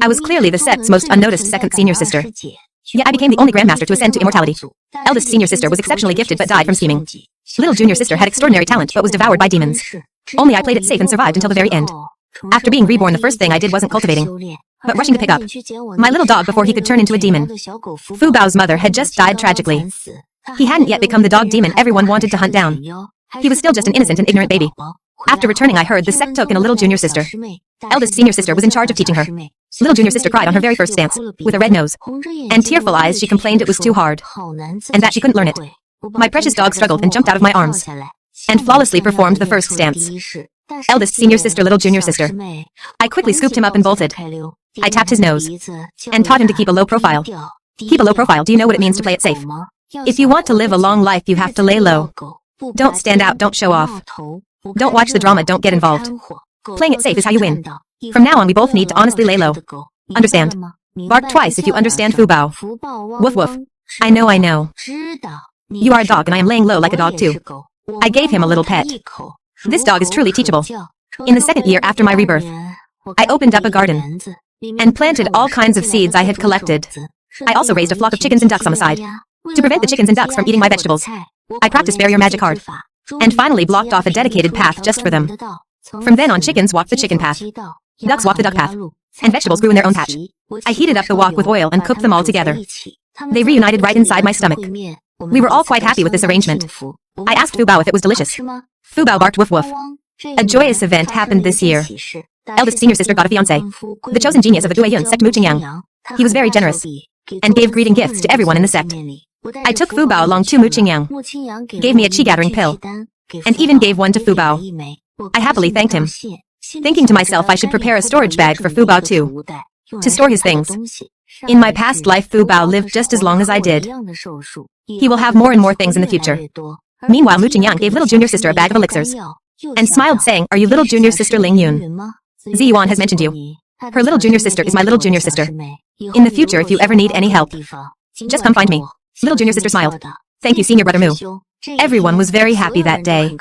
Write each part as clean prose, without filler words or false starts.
I was clearly the sect's most unnoticed second senior sister. Yet I became the only Grandmaster to ascend to immortality. Eldest senior sister was exceptionally gifted but died from scheming. Little junior sister had extraordinary talent but was devoured by demons. Only I played it safe and survived until the very end. After being reborn, the first thing I did wasn't cultivating, but rushing to pick up my little dog before he could turn into a demon. Fu Bao's mother had just died tragically. He hadn't yet become the dog demon everyone wanted to hunt down. He was still just an innocent and ignorant baby. After returning, I heard the sect took in a little junior sister. Eldest senior sister was in charge of teaching her. Little junior sister cried on her very first dance, with a red nose and tearful eyes. She complained it was too hard, and that she couldn't learn it. My precious dog struggled and jumped out of my arms, and flawlessly performed the first stance. Eldest senior sister, little junior sister. I quickly scooped him up and bolted. I tapped his nose, and taught him to keep a low profile. Keep a low profile, do you know what it means to play it safe? If you want to live a long life, you have to lay low. Don't stand out, don't show off. Don't watch the drama, don't get involved. Playing it safe is how you win. From now on, we both need to honestly lay low. Understand? Bark twice if you understand, Fu Bao. Woof woof. I know, I know. You are a dog and I am laying low like a dog too. I gave him a little pet. This dog is truly teachable. In the second year after my rebirth, I opened up a garden and planted all kinds of seeds I had collected. I also raised a flock of chickens and ducks on the side. To prevent the chickens and ducks from eating my vegetables, I practiced barrier magic hard, and finally blocked off a dedicated path just for them. From then on, chickens walked the chicken path, ducks walked the duck path, and vegetables grew in their own patch. I heated up the wok with oil and cooked them all together. They reunited right inside my stomach. We were all quite happy with this arrangement. I asked Fu Bao if it was delicious. Fu Bao barked woof woof. A joyous event happened this year. Eldest senior sister got a fiancé, the chosen genius of the Duiyun sect, Mu Qingyang. He was very generous, and gave greeting gifts to everyone in the sect. I took Fu Bao along to Mu Qingyang, gave me a chi-gathering pill, and even gave one to Fu Bao. I happily thanked him, thinking to myself I should prepare a storage bag for Fu Bao too, to store his things. In my past life, Fu Bao lived just as long as I did. He will have more and more things in the future. Meanwhile, Mu Qingyang gave little junior sister a bag of elixirs, and smiled saying, "Are you little junior sister Ling Yun? Ziyuan has mentioned you. Her little junior sister is my little junior sister. In the future, if you ever need any help, just come find me." Little junior sister smiled. "Thank you, senior brother Mu." Everyone was very happy that day.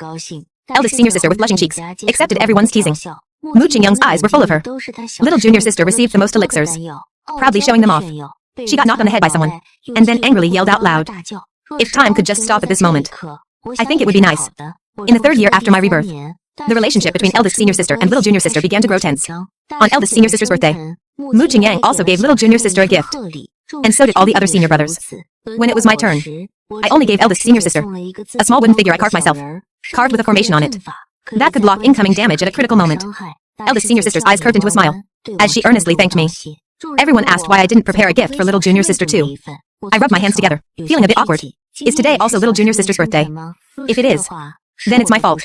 Eldest senior sister with blushing cheeks accepted everyone's teasing. Mu Qingyang's eyes were full of her. Little junior sister received the most elixirs, proudly showing them off. She got knocked on the head by someone, and then angrily yelled out loud. If time could just stop at this moment, I think it would be nice. In the third year after my rebirth, the relationship between eldest senior sister and little junior sister began to grow tense. On eldest senior sister's birthday, Mu Qingyang also gave little junior sister a gift, and so did all the other senior brothers. When it was my turn, I only gave eldest senior sister a small wooden figure I carved myself, carved with a formation on it. That could block incoming damage at a critical moment. Eldest senior sister's eyes curved into a smile, as she earnestly thanked me. Everyone asked why I didn't prepare a gift for little junior sister too. I rubbed my hands together, feeling a bit awkward. Is today also little junior sister's birthday? If it is, then it's my fault.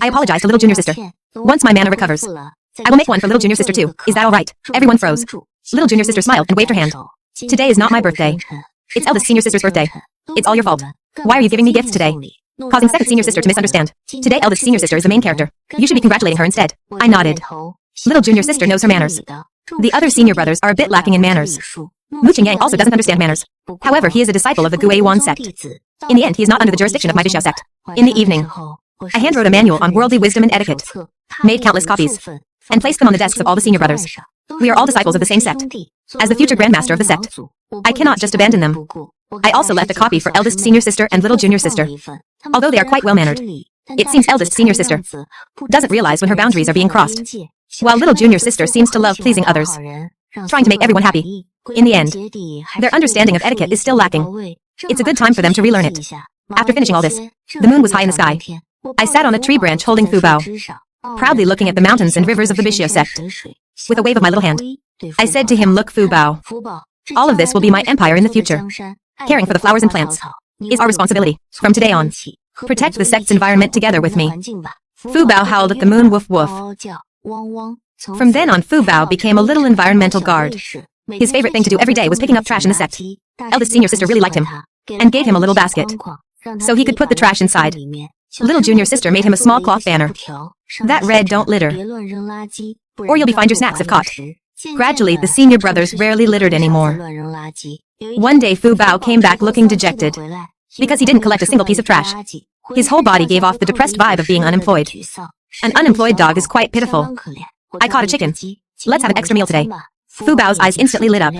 I apologize to little junior sister. Once my mana recovers, I will make one for little junior sister too. Is that alright? Everyone froze. Little junior sister smiled and waved her hand. Today is not my birthday. It's eldest senior sister's birthday. It's all your fault. Why are you giving me gifts today? Causing second senior sister to misunderstand. Today eldest senior sister is the main character. You should be congratulating her instead. I nodded. Little junior sister knows her manners. The other senior brothers are a bit lacking in manners. Mu Qingyang also doesn't understand manners. However, he is a disciple of the Guiyuan sect. In the end, he is not under the jurisdiction of my Bixiao sect. In the evening, I handwrote a manual on worldly wisdom and etiquette, made countless copies, and placed them on the desks of all the senior brothers. We are all disciples of the same sect. As the future Grandmaster of the sect, I cannot just abandon them. I also left a copy for eldest senior sister and little junior sister. Although they are quite well-mannered, it seems eldest senior sister doesn't realize when her boundaries are being crossed, while little junior sister seems to love pleasing others, trying to make everyone happy. In the end, their understanding of etiquette is still lacking. It's a good time for them to relearn it. After finishing all this, the moon was high in the sky. I sat on a tree branch holding Fu Bao, proudly looking at the mountains and rivers of the Bixiao sect. With a wave of my little hand, I said to him, "Look, Fu Bao, all of this will be my empire in the future. Caring for the flowers and plants is our responsibility. From today on, protect the sect's environment together with me." Fu Bao howled at the moon, woof woof. From then on, Fu Bao became a little environmental guard. His favorite thing to do every day was picking up trash in the sect. Eldest senior sister really liked him, and gave him a little basket, so he could put the trash inside. Little junior sister made him a small cloth banner that read, "Don't litter, or you'll be fined your snacks if caught." Gradually, the senior brothers rarely littered anymore. One day, Fu Bao came back looking dejected, because he didn't collect a single piece of trash. His whole body gave off the depressed vibe of being unemployed. An unemployed dog is quite pitiful. I caught a chicken. Let's have an extra meal today. Fu Bao's eyes instantly lit up.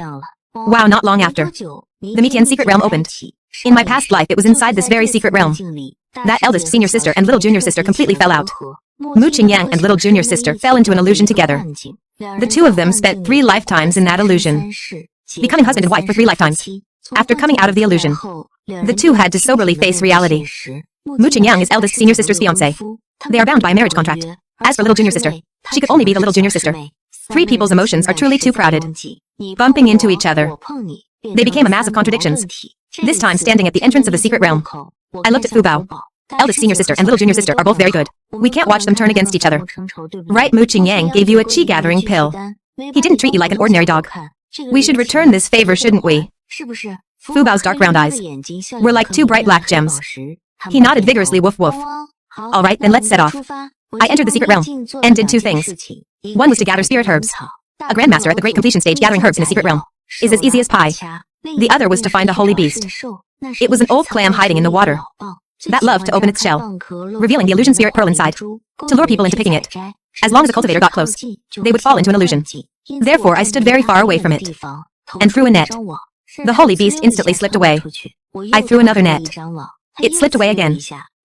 Wow, not long after, the Mitian secret realm opened. In my past life it was inside this very secret realm. That eldest senior sister and little junior sister completely fell out. Mu Qingyang and little junior sister fell into an illusion together. The two of them spent 3 lifetimes in that illusion, becoming husband and wife for 3 lifetimes. After coming out of the illusion, the two had to soberly face reality. Mu Qingyang is eldest senior sister's fiancé. They are bound by a marriage contract. As for little junior sister, she could only be the little junior sister. 3 people's emotions are truly too crowded, bumping into each other. They became a mass of contradictions. This time standing at the entrance of the secret realm, I looked at Fu Bao. Eldest senior sister and little junior sister are both very good. We can't watch them turn against each other. Right, Mu Qingyang gave you a chi-gathering pill. He didn't treat you like an ordinary dog. We should return this favor, shouldn't we? Fu Bao's dark round eyes were like 2 bright black gems. He nodded vigorously, woof woof. All right, then let's set off. I entered the secret realm and did 2 things. One was to gather spirit herbs. A grandmaster at the great completion stage gathering herbs in a secret realm is as easy as pie. The other was to find a holy beast. It was an old clam hiding in the water that loved to open its shell, revealing the illusion spirit pearl inside, to lure people into picking it. As long as a cultivator got close, they would fall into an illusion. Therefore I stood very far away from it, and threw a net. The holy beast instantly slipped away. I threw another net. It slipped away again.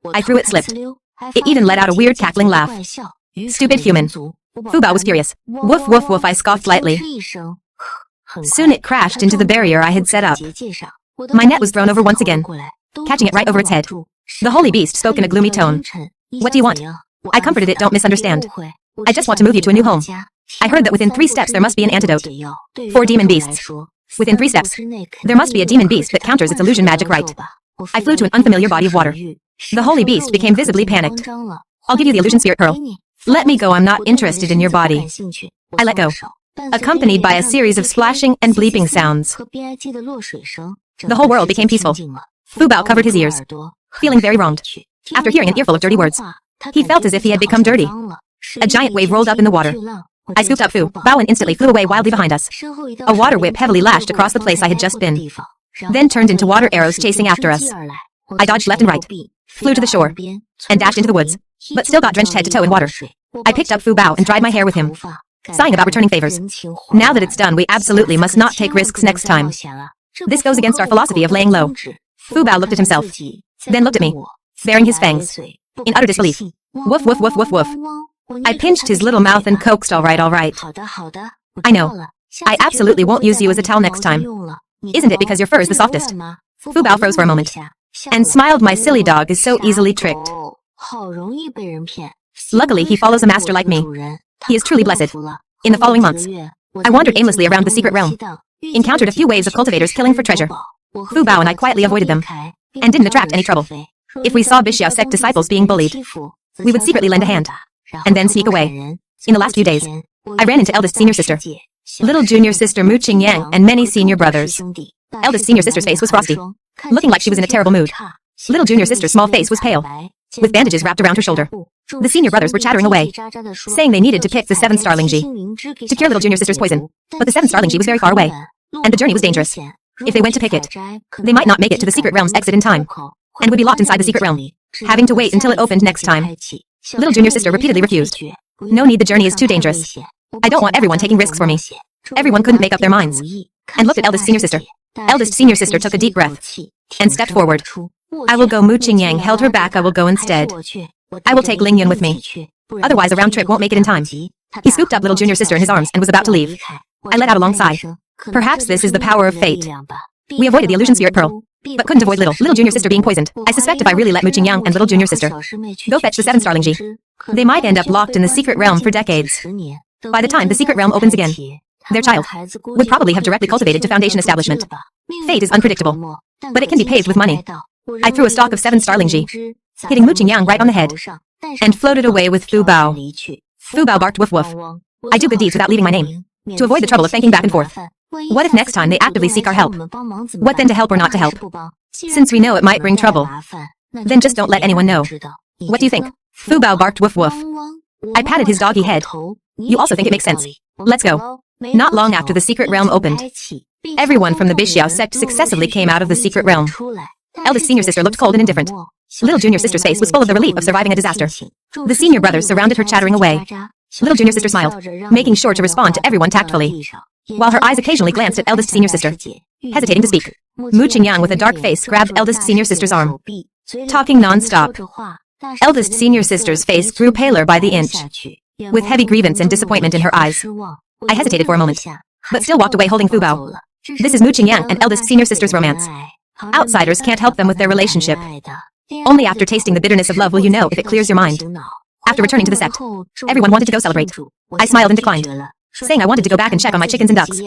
I threw it, slipped. It even let out a weird cackling laugh. Stupid human. Fu Bao was furious. Woof woof woof, I scoffed lightly. Soon it crashed into the barrier I had set up. My net was thrown over once again, catching it right over its head. The holy beast spoke in a gloomy tone. What do you want? I comforted it, don't misunderstand. I just want to move you to a new home. I heard that within 3 steps there must be an antidote for demon beasts. Within 3 steps, there must be a demon beast that counters its illusion magic right. I flew to an unfamiliar body of water. The holy beast became visibly panicked. I'll give you the illusion spirit pearl. Let me go, I'm not interested in your body. I let go, accompanied by a series of splashing and bleeping sounds. The whole world became peaceful. Fu Bao covered his ears, feeling very wronged. After hearing an earful of dirty words, he felt as if he had become dirty. A giant wave rolled up in the water. I scooped up Fu Bao and instantly flew away wildly behind us. A water whip heavily lashed across the place I had just been, then turned into water arrows chasing after us. I dodged left and right, flew to the shore, and dashed into the woods, but still got drenched head to toe in water. I picked up Fu Bao and dried my hair with him, sighing about returning favors. Now that it's done, we absolutely must not take risks next time. This goes against our philosophy of laying low. Fu Bao looked at himself, then looked at me, baring his fangs, in utter disbelief. Woof woof woof woof woof. I pinched his little mouth and coaxed, all right, all right. I know. I absolutely won't use you as a towel next time. Isn't it because your fur is the softest? Fu Bao froze for a moment, and smiled. My silly dog is so easily tricked. Luckily he follows a master like me. He is truly blessed. In the following months, I wandered aimlessly around the secret realm, encountered a few waves of cultivators killing for treasure. Fu Bao and I quietly avoided them, and didn't attract any trouble. If we saw Bixiao sect disciples being bullied, we would secretly lend a hand, and then sneak away. In the last few days, I ran into eldest senior sister, little junior sister Mu Qingyang, and many senior brothers. Eldest senior sister's face was frosty, looking like she was in a terrible mood. Little junior sister's small face was pale, with bandages wrapped around her shoulder. The senior brothers were chattering away, saying they needed to pick the 7 starling Ji to cure little junior sister's poison. But the 7 starling Ji was very far away, and the journey was dangerous. If they went to pick it, they might not make it to the secret realm's exit in time, and would be locked inside the secret realm, having to wait until it opened next time. Little junior sister repeatedly refused. No need, the journey is too dangerous. I don't want everyone taking risks for me. Everyone couldn't make up their minds, and looked at eldest senior sister. Eldest senior sister took a deep breath, and stepped forward. I will go. Mu Qingyang held her back. I will go instead. I will take Lingyun with me. Otherwise a round trip won't make it in time. He scooped up little junior sister in his arms and was about to leave. I let out a long sigh. Perhaps this is the power of fate. We avoided the illusion spirit pearl, but couldn't avoid little junior sister being poisoned. I suspect if I really let Mu Qingyang and little junior sister go fetch the 7 starling Ji, they might end up locked in the secret realm for decades. By the time the secret realm opens again, their child would probably have directly cultivated to foundation establishment. Fate is unpredictable, but it can be paved with money. I threw a stalk of 7 starling Ji, hitting Mu Qingyang right on the head, and floated away with Fu Bao. Fu Bao barked woof woof. I do good deeds without leaving my name, to avoid the trouble of thanking back and forth. What if next time they actively seek our help? What then, to help or not to help? Since we know it might bring trouble, then just don't let anyone know. What do you think? Fu Bao barked woof woof. I patted his doggy head. You also think it makes sense? Let's go. Not long after the secret realm opened, everyone from the Bixiao sect successively came out of the secret realm. Eldest senior sister looked cold and indifferent. Little junior sister's face was full of the relief of surviving a disaster. The senior brothers surrounded her, chattering away. Little junior sister smiled, making sure to respond to everyone tactfully. while her eyes occasionally glanced at eldest senior sister. Hesitating to speak, Mu Qingyang with a dark face grabbed eldest senior sister's arm, talking non-stop. Eldest senior sister's face grew paler by the inch, with heavy grievance and disappointment in her eyes. I hesitated for a moment, but still walked away holding Fu Bao. This is Mu Qingyang and eldest senior sister's romance. Outsiders can't help them with their relationship. Only after tasting the bitterness of love will you know if it clears your mind. After returning to the sect, everyone wanted to go celebrate. I smiled and declined, saying I wanted to go back and check on my chickens and ducks.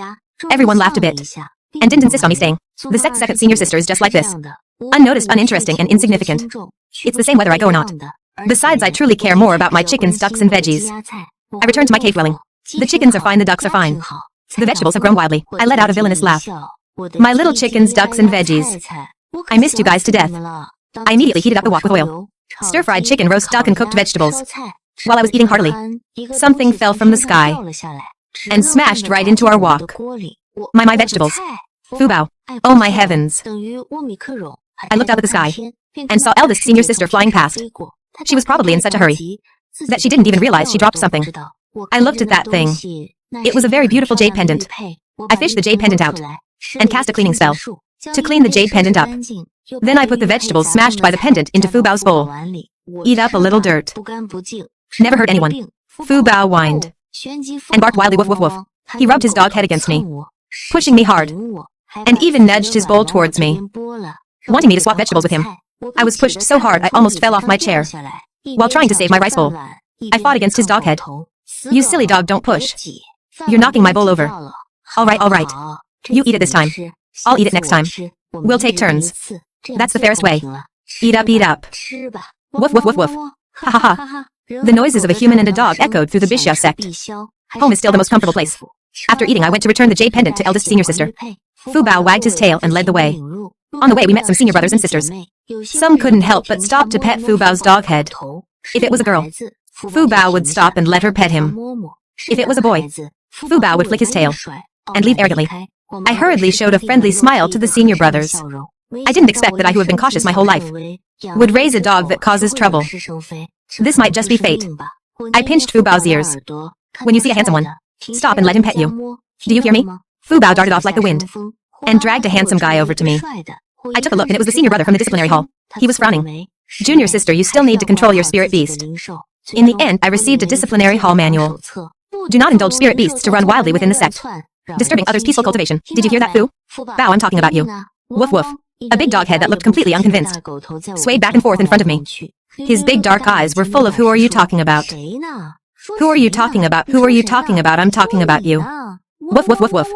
Everyone laughed a bit, and didn't insist on me staying. The sect's second senior sister is just like this. Unnoticed, uninteresting, and insignificant. It's the same whether I go or not. Besides, I truly care more about my chickens, ducks, and veggies. I returned to my cave dwelling. The chickens are fine, the ducks are fine. The vegetables have grown wildly. I let out a villainous laugh. My little chickens, ducks, and veggies. I missed you guys to death. I immediately heated up the wok with oil. Stir-fried chicken, roast duck, and cooked vegetables. While I was eating heartily, something fell from the sky and smashed right into our wok. My vegetables. Fu Bao. Oh my heavens. I looked up at the sky and saw eldest senior sister flying past. She was probably in such a hurry that she didn't even realize she dropped something. I looked at that thing. It was a very beautiful jade pendant. I fished the jade pendant out and cast a cleaning spell to clean the jade pendant up. Then I put the vegetables smashed by the pendant into Fu Bao's bowl. Eat up a little dirt. Never hurt anyone. Fu Bao whined and barked wildly, woof woof woof. He rubbed his dog head against me, pushing me hard, and even nudged his bowl towards me, wanting me to swap vegetables with him. I was pushed so hard I almost fell off my chair. While trying to save my rice bowl, I fought against his dog head. You silly dog, don't push. You're knocking my bowl over. All right. You eat it this time. I'll eat it next time. We'll take turns. That's the fairest way. Eat up, eat up. Woof, woof, woof, woof. Ha ha ha. The noises of a human and a dog echoed through the Bixia sect. Home is still the most comfortable place. After eating, I went to return the jade pendant to eldest senior sister. Fu Bao wagged his tail and led the way. On the way, we met some senior brothers and sisters. Some couldn't help but stop to pet Fu Bao's dog head. If it was a girl, Fu Bao would stop and let her pet him. If it was a boy, Fu Bao would flick his tail and leave arrogantly. I hurriedly showed a friendly smile to the senior brothers. I didn't expect that I, who have been cautious my whole life, would raise a dog that causes trouble. This might just be fate. I pinched Fu Bao's ears. When you see a handsome one, stop and let him pet you. Do you hear me? Fu Bao darted off like the wind and dragged a handsome guy over to me. I took a look and it was the senior brother from the disciplinary hall. He was frowning. Junior sister, you still need to control your spirit beast. In the end, I received a disciplinary hall manual. Do not indulge spirit beasts to run wildly within the sect, disturbing others' peaceful cultivation. Did you hear that, Fu? Bao, I'm talking about you. Woof woof. A big dog head that looked completely unconvinced swayed back and forth in front of me. His big dark eyes were full of who are you talking about? Who are you talking about? Who are you talking about? I'm talking about you. Woof woof woof woof.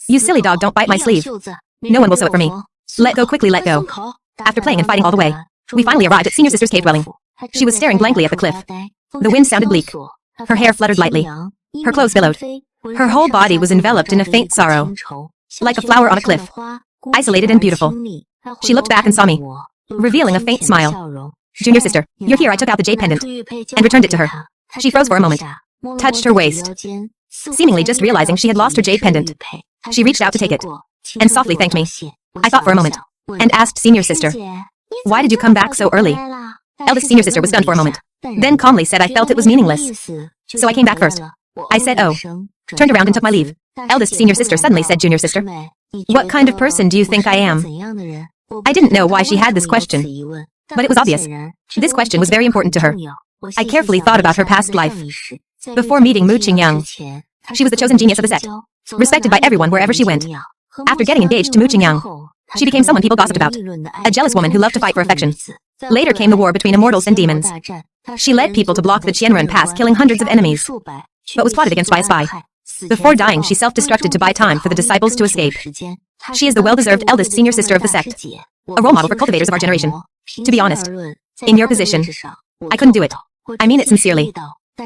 You silly dog, don't bite my sleeve. No one will sew it for me. Let go quickly, let go. After playing and fighting all the way, we finally arrived at senior sister's cave dwelling. She was staring blankly at the cliff. The wind sounded bleak. Her hair fluttered lightly. Her clothes billowed. Her whole body was enveloped in a faint sorrow, like a flower on a cliff, isolated and beautiful. She looked back and saw me, revealing a faint smile. Junior sister, you're here. I took out the jade pendant and returned it to her. She froze for a moment, touched her waist, seemingly just realizing she had lost her jade pendant. She reached out to take it and softly thanked me. I thought for a moment and asked senior sister, why did you come back so early? Eldest senior sister was stunned for a moment, then calmly said I felt it was meaningless. So I came back first. I said oh, turned around and took my leave. Eldest senior sister suddenly said, junior sister, what kind of person do you think I am? I didn't know why she had this question, but it was obvious. This question was very important to her. I carefully thought about her past life. Before meeting Mu Qingyang, she was the chosen genius of the sect, respected by everyone wherever she went. After getting engaged to Mu Qingyang, she became someone people gossiped about, a jealous woman who loved to fight for affection. Later came the war between immortals and demons. She led people to block the Qianren Pass, killing hundreds of enemies, but was plotted against by a spy. Before dying, she self-destructed to buy time for the disciples to escape. She is the well-deserved eldest senior sister of the sect, a role model for cultivators of our generation. To be honest, in your position, I couldn't do it. I mean it sincerely.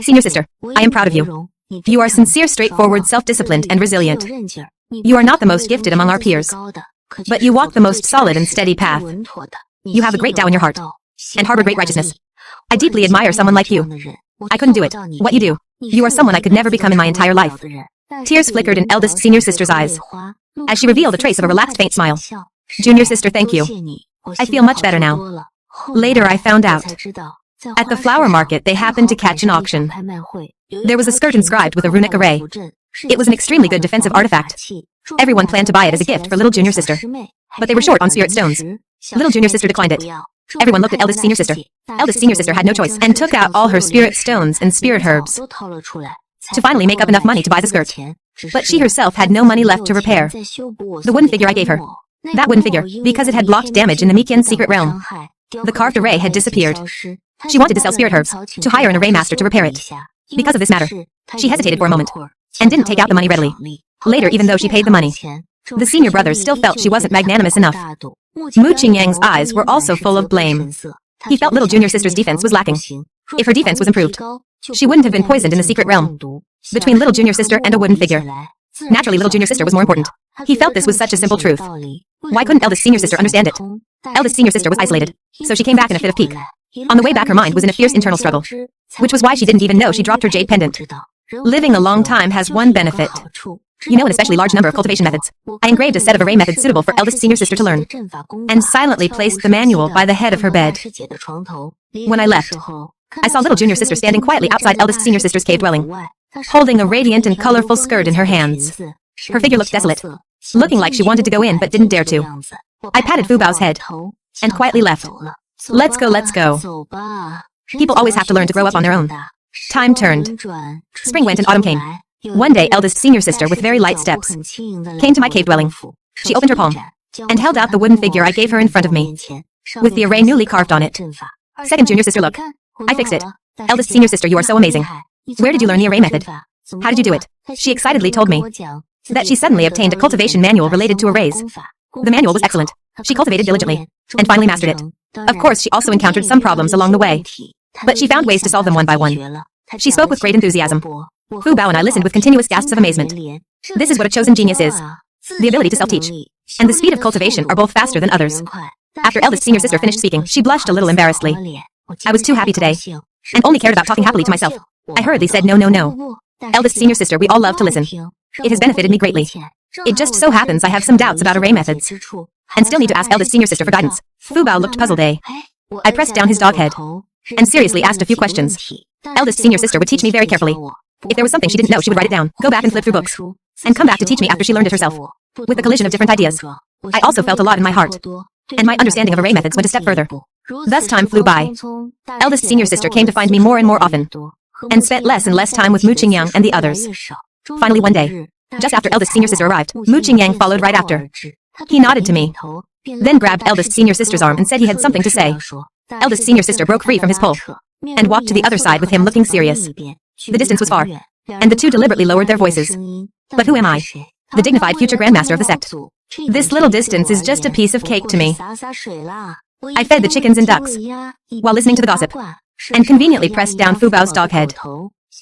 Senior sister, I am proud of you. You are sincere, straightforward, self-disciplined, and resilient. You are not the most gifted among our peers, but you walk the most solid and steady path. You have a great Tao in your heart, and harbor great righteousness. I deeply admire someone like you. I couldn't do it. What you do, you are someone I could never become in my entire life. Tears flickered in eldest senior sister's eyes, as she revealed a trace of a relaxed, faint smile. Junior sister, thank you. I feel much better now. Later I found out, at the flower market they happened to catch an auction. There was a skirt inscribed with a runic array, It was an extremely good defensive artifact. Everyone planned to buy it as a gift for little junior sister. But they were short on spirit stones. Little junior sister declined it. Everyone looked at eldest senior sister. Eldest senior sister had no choice and took out all her spirit stones and spirit herbs to finally make up enough money to buy the skirt. But she herself had no money left to repair the wooden figure I gave her. That wooden figure, because it had blocked damage in the Miqian's secret realm. The carved array had disappeared. She wanted to sell spirit herbs, to hire an array master to repair it. Because of this matter, she hesitated for a moment, and didn't take out the money readily. Later, even though she paid the money, the senior brothers still felt she wasn't magnanimous enough. Mu Qingyang's eyes were also full of blame. He felt little junior sister's defense was lacking. If her defense was improved, she wouldn't have been poisoned in the secret realm. Between little junior sister and a wooden figure, naturally little junior sister was more important. He felt this was such a simple truth. Why couldn't eldest senior sister understand it? Eldest senior sister was isolated, so she came back in a fit of pique. On the way back her mind was in a fierce internal struggle, which was why she didn't even know she dropped her jade pendant. Living a long time has one benefit. You know an especially large number of cultivation methods. I engraved a set of array methods suitable for eldest senior sister to learn, and silently placed the manual by the head of her bed. When I left, I saw little junior sister standing quietly outside eldest senior sister's cave dwelling, holding a radiant and colorful skirt in her hands. Her figure looked desolate, looking like she wanted to go in but didn't dare to. I patted Fu Bao's head, and quietly left. Let's go, let's go. People always have to learn to grow up on their own. Time turned. Spring went and autumn came. One day, eldest senior sister with very light steps came to my cave dwelling. She opened her palm and held out the wooden figure I gave her in front of me, with the array newly carved on it. Second junior sister, look. I fixed it. Eldest senior sister, you are so amazing. Where did you learn the array method? How did you do it? She excitedly told me that she suddenly obtained a cultivation manual related to arrays. The manual was excellent. She cultivated diligently and finally mastered it. Of course, she also encountered some problems along the way, but she found ways to solve them one by one. She spoke with great enthusiasm. Fu Bao and I listened with continuous gasps of amazement. This is what a chosen genius is. The ability to self-teach and the speed of cultivation are both faster than others. After eldest senior sister finished speaking, she blushed a little embarrassedly. I was too happy today, and only cared about talking happily to myself. I hurriedly said no. Eldest senior sister, we all love to listen. It has benefited me greatly. It just so happens I have some doubts about array methods, and still need to ask eldest senior sister for guidance. Fu Bao looked puzzled. I pressed down his dog head, and seriously asked a few questions. Eldest senior sister would teach me very carefully. If there was something she didn't know, she would write it down, go back and flip through books, and come back to teach me after she learned it herself. With a collision of different ideas, I also felt a lot in my heart, and my understanding of array methods went a step further. Thus time flew by. Eldest senior sister came to find me more and more often, and spent less and less time with Mu Qingyang and the others. Finally one day, just after eldest senior sister arrived, Mu Qingyang followed right after. He nodded to me, then grabbed eldest senior sister's arm and said he had something to say. Eldest senior sister broke free from his pull, and walked to the other side with him looking serious. The distance was far, and the two deliberately lowered their voices. But who am I? The dignified future Grandmaster of the sect. This little distance is just a piece of cake to me. I fed the chickens and ducks, while listening to the gossip, and conveniently pressed down Fu Bao's dog head.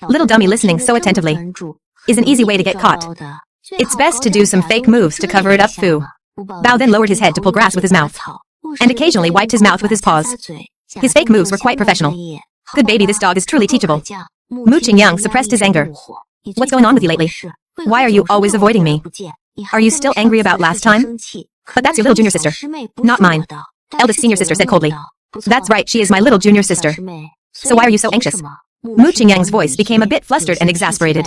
Little dummy listening so attentively is an easy way to get caught. It's best to do some fake moves to cover it up. Fu Bao then lowered his head to pull grass with his mouth, and occasionally wiped his mouth with his paws. His fake moves were quite professional. Good baby, this dog is truly teachable. Mu Qingyang suppressed his anger. What's going on with you lately? Why are you always avoiding me? Are you still angry about last time? But that's your little junior sister, not mine. Eldest senior sister said coldly. That's right, she is my little junior sister. So why are you so anxious? Mu Qingyang's voice became a bit flustered and exasperated.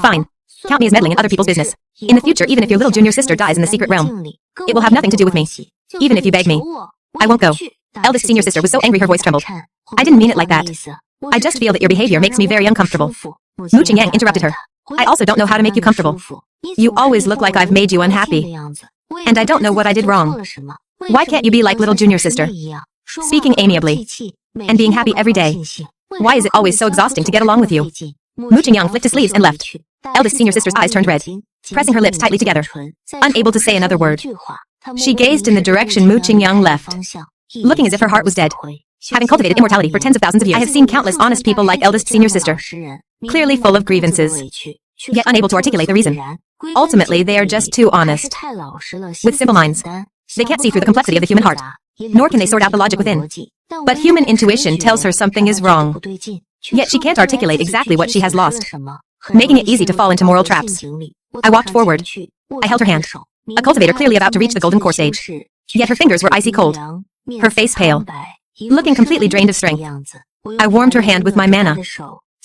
Fine. Count me as meddling in other people's business. In the future, even if your little junior sister dies in the secret realm, it will have nothing to do with me. Even if you beg me, I won't go. Eldest senior sister was so angry her voice trembled. I didn't mean it like that. I just feel that your behavior makes me very uncomfortable. Mu Qingyang interrupted her. I also don't know how to make you comfortable. You always look like I've made you unhappy, and I don't know what I did wrong. Why can't you be like little junior sister, speaking amiably, and being happy every day? Why is it always so exhausting to get along with you? Mu Qingyang flicked his sleeves and left. Eldest senior sister's eyes turned red, pressing her lips tightly together, unable to say another word. She gazed in the direction Mu Qingyang left, looking as if her heart was dead. Having cultivated immortality for tens of thousands of years, I have seen countless honest people like eldest senior sister, clearly full of grievances, yet unable to articulate the reason. Ultimately, they are just too honest. With simple minds, they can't see through the complexity of the human heart, nor can they sort out the logic within. But human intuition tells her something is wrong, yet she can't articulate exactly what she has lost, making it easy to fall into moral traps. I walked forward. I held her hand, a cultivator clearly about to reach the golden core stage, yet her fingers were icy cold, her face pale, looking completely drained of strength. I warmed her hand with my mana,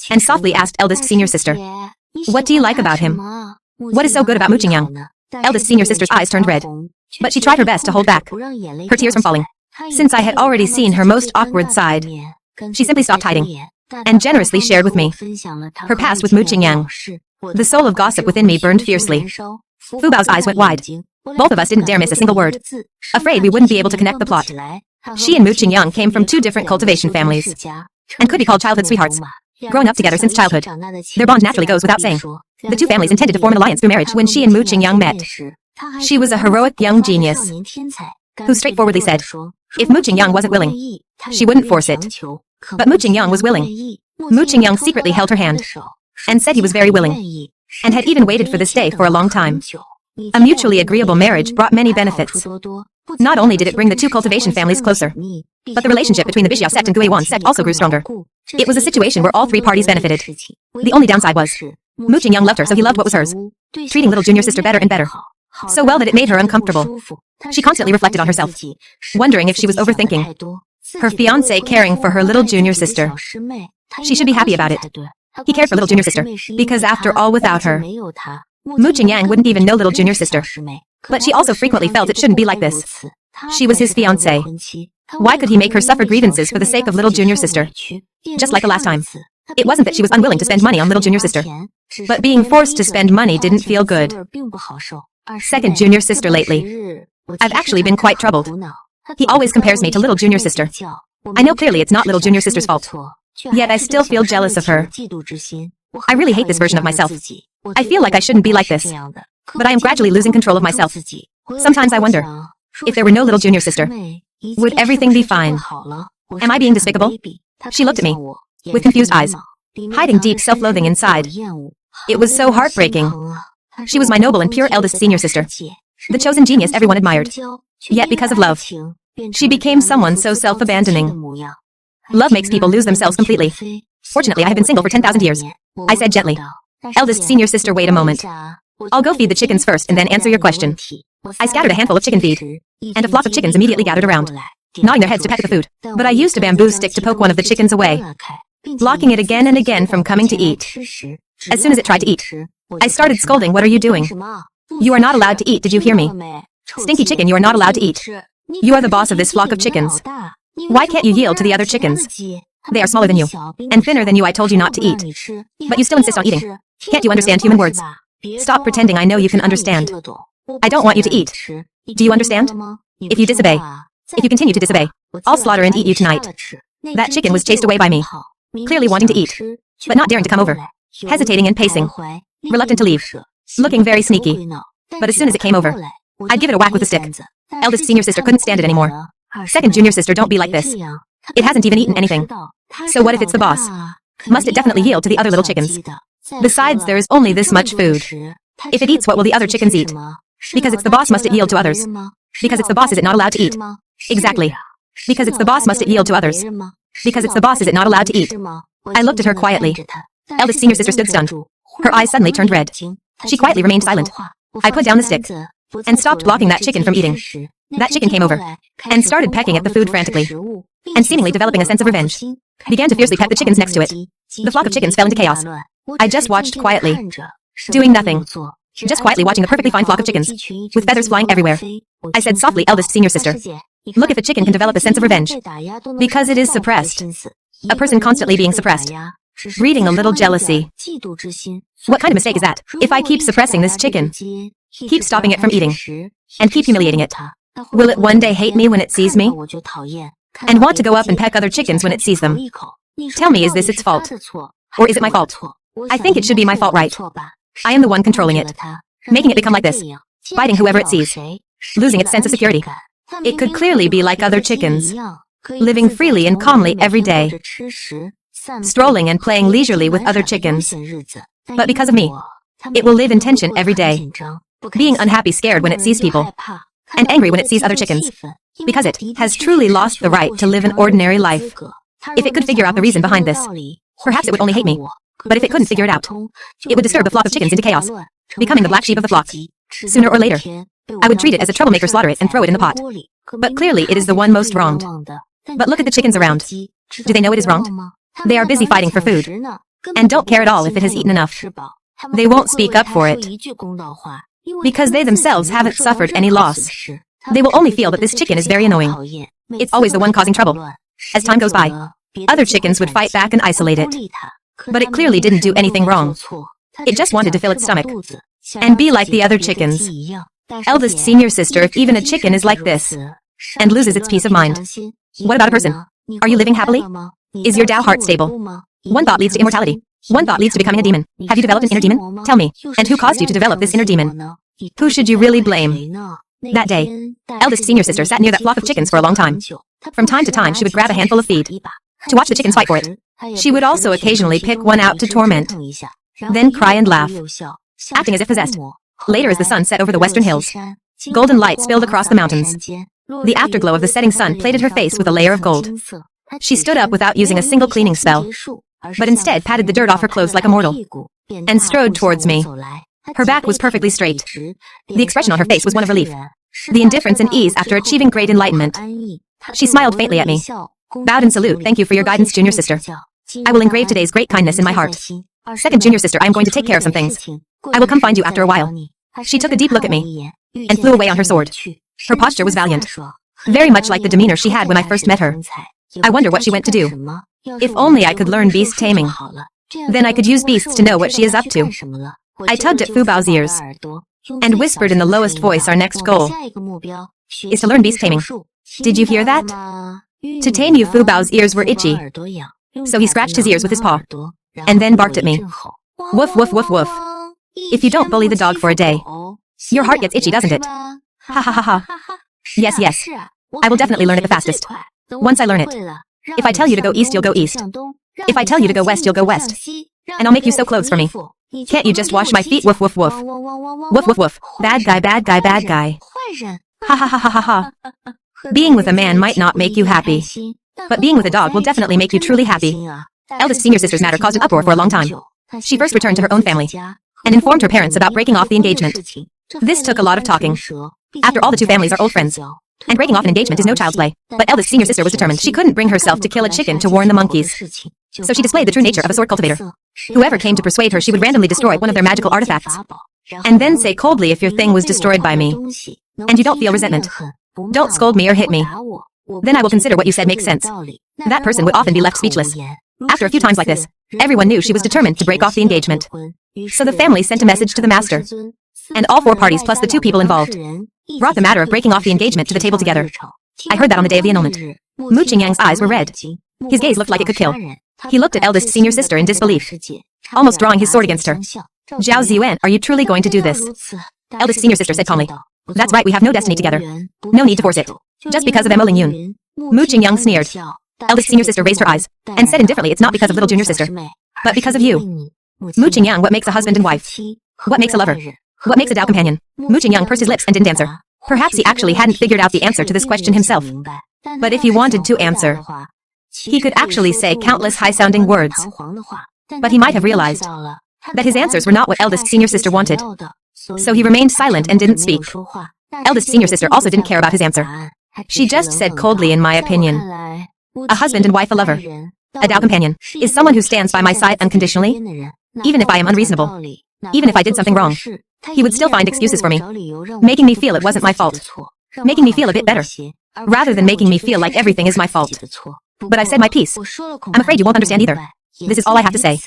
and softly asked eldest senior sister, What do you like about him? What is so good about mooching young? Eldest senior sister's eyes turned red. But she tried her best to hold back her tears from falling. Since I had already seen her most awkward side, she simply stopped hiding and generously shared with me her past with mooching yang. The soul of gossip within me burned fiercely. Fu Bao's eyes went wide. Both of us didn't dare miss a single word, afraid we wouldn't be able to connect the plot. She and mooching young came from two different cultivation families, and could be called childhood sweethearts. Grown up together since childhood, their bond naturally goes without saying. The two families intended to form an alliance through marriage when she and mooching young met. She was a heroic young genius, who straightforwardly said, if mooching young wasn't willing, she wouldn't force it. But mooching young was willing. Mooching young secretly held her hand, and said he was very willing, and had even waited for this day for a long time. A mutually agreeable marriage brought many benefits. Not only did it bring the two cultivation families closer, but the relationship between the Bixiao sect and Guiwan sect also grew stronger. It was a situation where all three parties benefited. The only downside was, mooching young loved her, so he loved what was hers, treating little junior sister better and better. So well that it made her uncomfortable. She constantly reflected on herself, wondering if she was overthinking. Her fiancé caring for her little junior sister. She should be happy about it. He cared for little junior sister, because after all, without her, mooching yang wouldn't even know little junior sister. But she also frequently felt it shouldn't be like this. She was his fiancé. Why could he make her suffer grievances for the sake of little junior sister? Just like the last time. It wasn't that she was unwilling to spend money on little junior sister, but being forced to spend money didn't feel good. Second junior sister lately, I've actually been quite troubled. He always compares me to little junior sister. I know clearly it's not little junior sister's fault, yet I still feel jealous of her. I really hate this version of myself. I feel like I shouldn't be like this, but I am gradually losing control of myself. Sometimes I wonder, if there were no little junior sister, would everything be fine? Am I being despicable? She looked at me, with confused eyes, hiding deep self-loathing inside. It was so heartbreaking. She was my noble and pure eldest senior sister, the chosen genius everyone admired. Yet because of love, she became someone so self-abandoning. Love makes people lose themselves completely. Fortunately, I have been single for 10,000 years. I said gently. Eldest senior sister, wait a moment. I'll go feed the chickens first and then answer your question. I scattered a handful of chicken feed, and a flock of chickens immediately gathered around, nodding their heads to peck at the food. But I used a bamboo stick to poke one of the chickens away, blocking it again and again from coming to eat. As soon as it tried to eat, I started scolding, what are you doing? You are not allowed to eat, did you hear me? Stinky chicken, you are not allowed to eat. You are the boss of this flock of chickens. Why can't you yield to the other chickens? They are smaller than you, and thinner than you. I told you not to eat, but you still insist on eating. Can't you understand human words? Stop pretending I know you can understand. I don't want you to eat. Do you understand? If you disobey, if you continue to disobey, I'll slaughter and eat you tonight. That chicken was chased away by me, clearly wanting to eat, but not daring to come over, hesitating and pacing, reluctant to leave, looking very sneaky. But as soon as it came over, I'd give it a whack with the stick. Eldest senior sister couldn't stand it anymore. Second junior sister, don't be like this. It hasn't even eaten anything. So what if it's the boss? Must it definitely yield to the other little chickens? Besides, there is only this much food. If it eats, what will the other chickens eat? Because it's the boss, must it yield to others? Because it's the boss, is it not allowed to eat? Exactly. Because it's the boss, must it yield to others? Because it's the boss, is it not allowed to eat? I looked at her quietly. Eldest senior sister stood stunned. Her eyes suddenly turned red. She quietly remained silent. I put down the stick and stopped blocking that chicken from eating. That chicken came over and started pecking at the food frantically, and seemingly developing a sense of revenge, began to fiercely peck the chickens next to it. The flock of chickens fell into chaos. I just watched quietly, doing nothing, just quietly watching the perfectly fine flock of chickens, with feathers flying everywhere. I said softly, eldest senior sister, look if a chicken can develop a sense of revenge, because it is suppressed. A person constantly being suppressed, breeding a little jealousy. What kind of mistake is that? If I keep suppressing this chicken, keep stopping it from eating, and keep humiliating it, will it one day hate me when it sees me? And want to go up and peck other chickens when it sees them? Tell me, is this its fault? Or is it my fault? I think it should be my fault, right? I am the one controlling it, making it become like this, biting whoever it sees, losing its sense of security. It could clearly be like other chickens, living freely and calmly every day, strolling and playing leisurely with other chickens. But because of me, it will live in tension every day, being unhappy, scared when it sees people, and angry when it sees other chickens, because it has truly lost the right to live an ordinary life. If it could figure out the reason behind this, perhaps it would only hate me. But if it couldn't figure it out, it would disturb the flock of chickens into chaos, becoming the black sheep of the flock. Sooner or later, I would treat it as a troublemaker, slaughter it, and throw it in the pot. But clearly it is the one most wronged. But look at the chickens around. Do they know it is wronged? They are busy fighting for food, and don't care at all if it has eaten enough. They won't speak up for it. Because they themselves haven't suffered any loss. They will only feel that this chicken is very annoying. It's always the one causing trouble. As time goes by, other chickens would fight back and isolate it. But it clearly didn't do anything wrong. It just wanted to fill its stomach and be like the other chickens. Eldest senior sister, if even a chicken is like this and loses its peace of mind. What about a person? Are you living happily? Is your Tao heart stable? One thought leads to immortality. One thought leads to becoming a demon. Have you developed an inner demon? Tell me. And who caused you to develop this inner demon? Who should you really blame? That day, eldest senior sister sat near that flock of chickens for a long time. From time to time she would grab a handful of feed to watch the chickens fight for it. She would also occasionally pick one out to torment, then cry and laugh, acting as if possessed. Later, as the sun set over the western hills, golden light spilled across the mountains. The afterglow of the setting sun plated her face with a layer of gold. She stood up without using a single cleaning spell, but instead patted the dirt off her clothes like a mortal, and strode towards me. Her back was perfectly straight. The expression on her face was one of relief, the indifference and ease after achieving great enlightenment. She smiled faintly at me, bowed in salute. Thank you for your guidance, junior sister. I will engrave today's great kindness in my heart. Second junior sister, I am going to take care of some things. I will come find you after a while. She took a deep look at me and flew away on her sword. Her posture was valiant, very much like the demeanor she had when I first met her. I wonder what she went to do. If only I could learn beast taming. Then I could use beasts to know what she is up to. I tugged at Fu Bao's ears and whispered in the lowest voice, our next goal is to learn beast taming. Did you hear that? To tame you, Fu Bao's ears were itchy, so he scratched his ears with his paw and then barked at me. Woof, woof, woof, woof. If you don't bully the dog for a day, your heart gets itchy, doesn't it? Ha ha ha ha. Yes, yes. I will definitely learn it the fastest. Once I learn it. If I tell you to go east, you'll go east. If I tell you to go west, you'll go west. And I'll make you sew clothes for me. Can't you just wash my feet? Woof, woof, woof. Woof, woof, woof. Bad guy, bad guy, bad guy. Ha ha ha ha ha ha. Being with a man might not make you happy, but being with a dog will definitely make you truly happy. Eldest senior sister's matter caused an uproar for a long time. She first returned to her own family and informed her parents about breaking off the engagement. This took a lot of talking. After all, the two families are old friends, and breaking off an engagement is no child's play. But eldest senior sister was determined. She couldn't bring herself to kill a chicken to warn the monkeys. So she displayed the true nature of a sword cultivator. Whoever came to persuade her, she would randomly destroy one of their magical artifacts, and then say coldly, if your thing was destroyed by me, and you don't feel resentment, don't scold me or hit me. Then I will consider what you said makes sense. That person would often be left speechless. After a few times like this, everyone knew she was determined to break off the engagement. So the family sent a message to the master, and all four parties plus the two people involved brought the matter of breaking off the engagement to the table together. I heard that on the day of the annulment. Mu Qingyang's eyes were red. His gaze looked like it could kill. He looked at eldest senior sister in disbelief, almost drawing his sword against her. Zhao Ziyuan, are you truly going to do this? Eldest senior sister said calmly. That's right, we have no destiny together. No need to force it. Just because of Mo Lingyun. Mu Qingyang sneered. Eldest senior sister raised her eyes and said indifferently, it's not because of little junior sister, but because of you. Mu Qingyang, what makes a husband and wife? What makes a lover? What makes a Tao companion? Mu Qingyang pursed his lips and didn't answer. Perhaps he actually hadn't figured out the answer to this question himself. But if he wanted to answer, he could actually say countless high-sounding words. But he might have realized that his answers were not what eldest senior sister wanted. So he remained silent and didn't speak. Eldest senior sister also didn't care about his answer. She just said coldly, in my opinion, a husband and wife, a lover, a Tao companion, is someone who stands by my side unconditionally. Even if I am unreasonable, even if I did something wrong, he would still find excuses for me, making me feel it wasn't my fault, making me feel a bit better, rather than making me feel like everything is my fault. But I've said my piece. I'm afraid you won't understand either. This is all I have to say.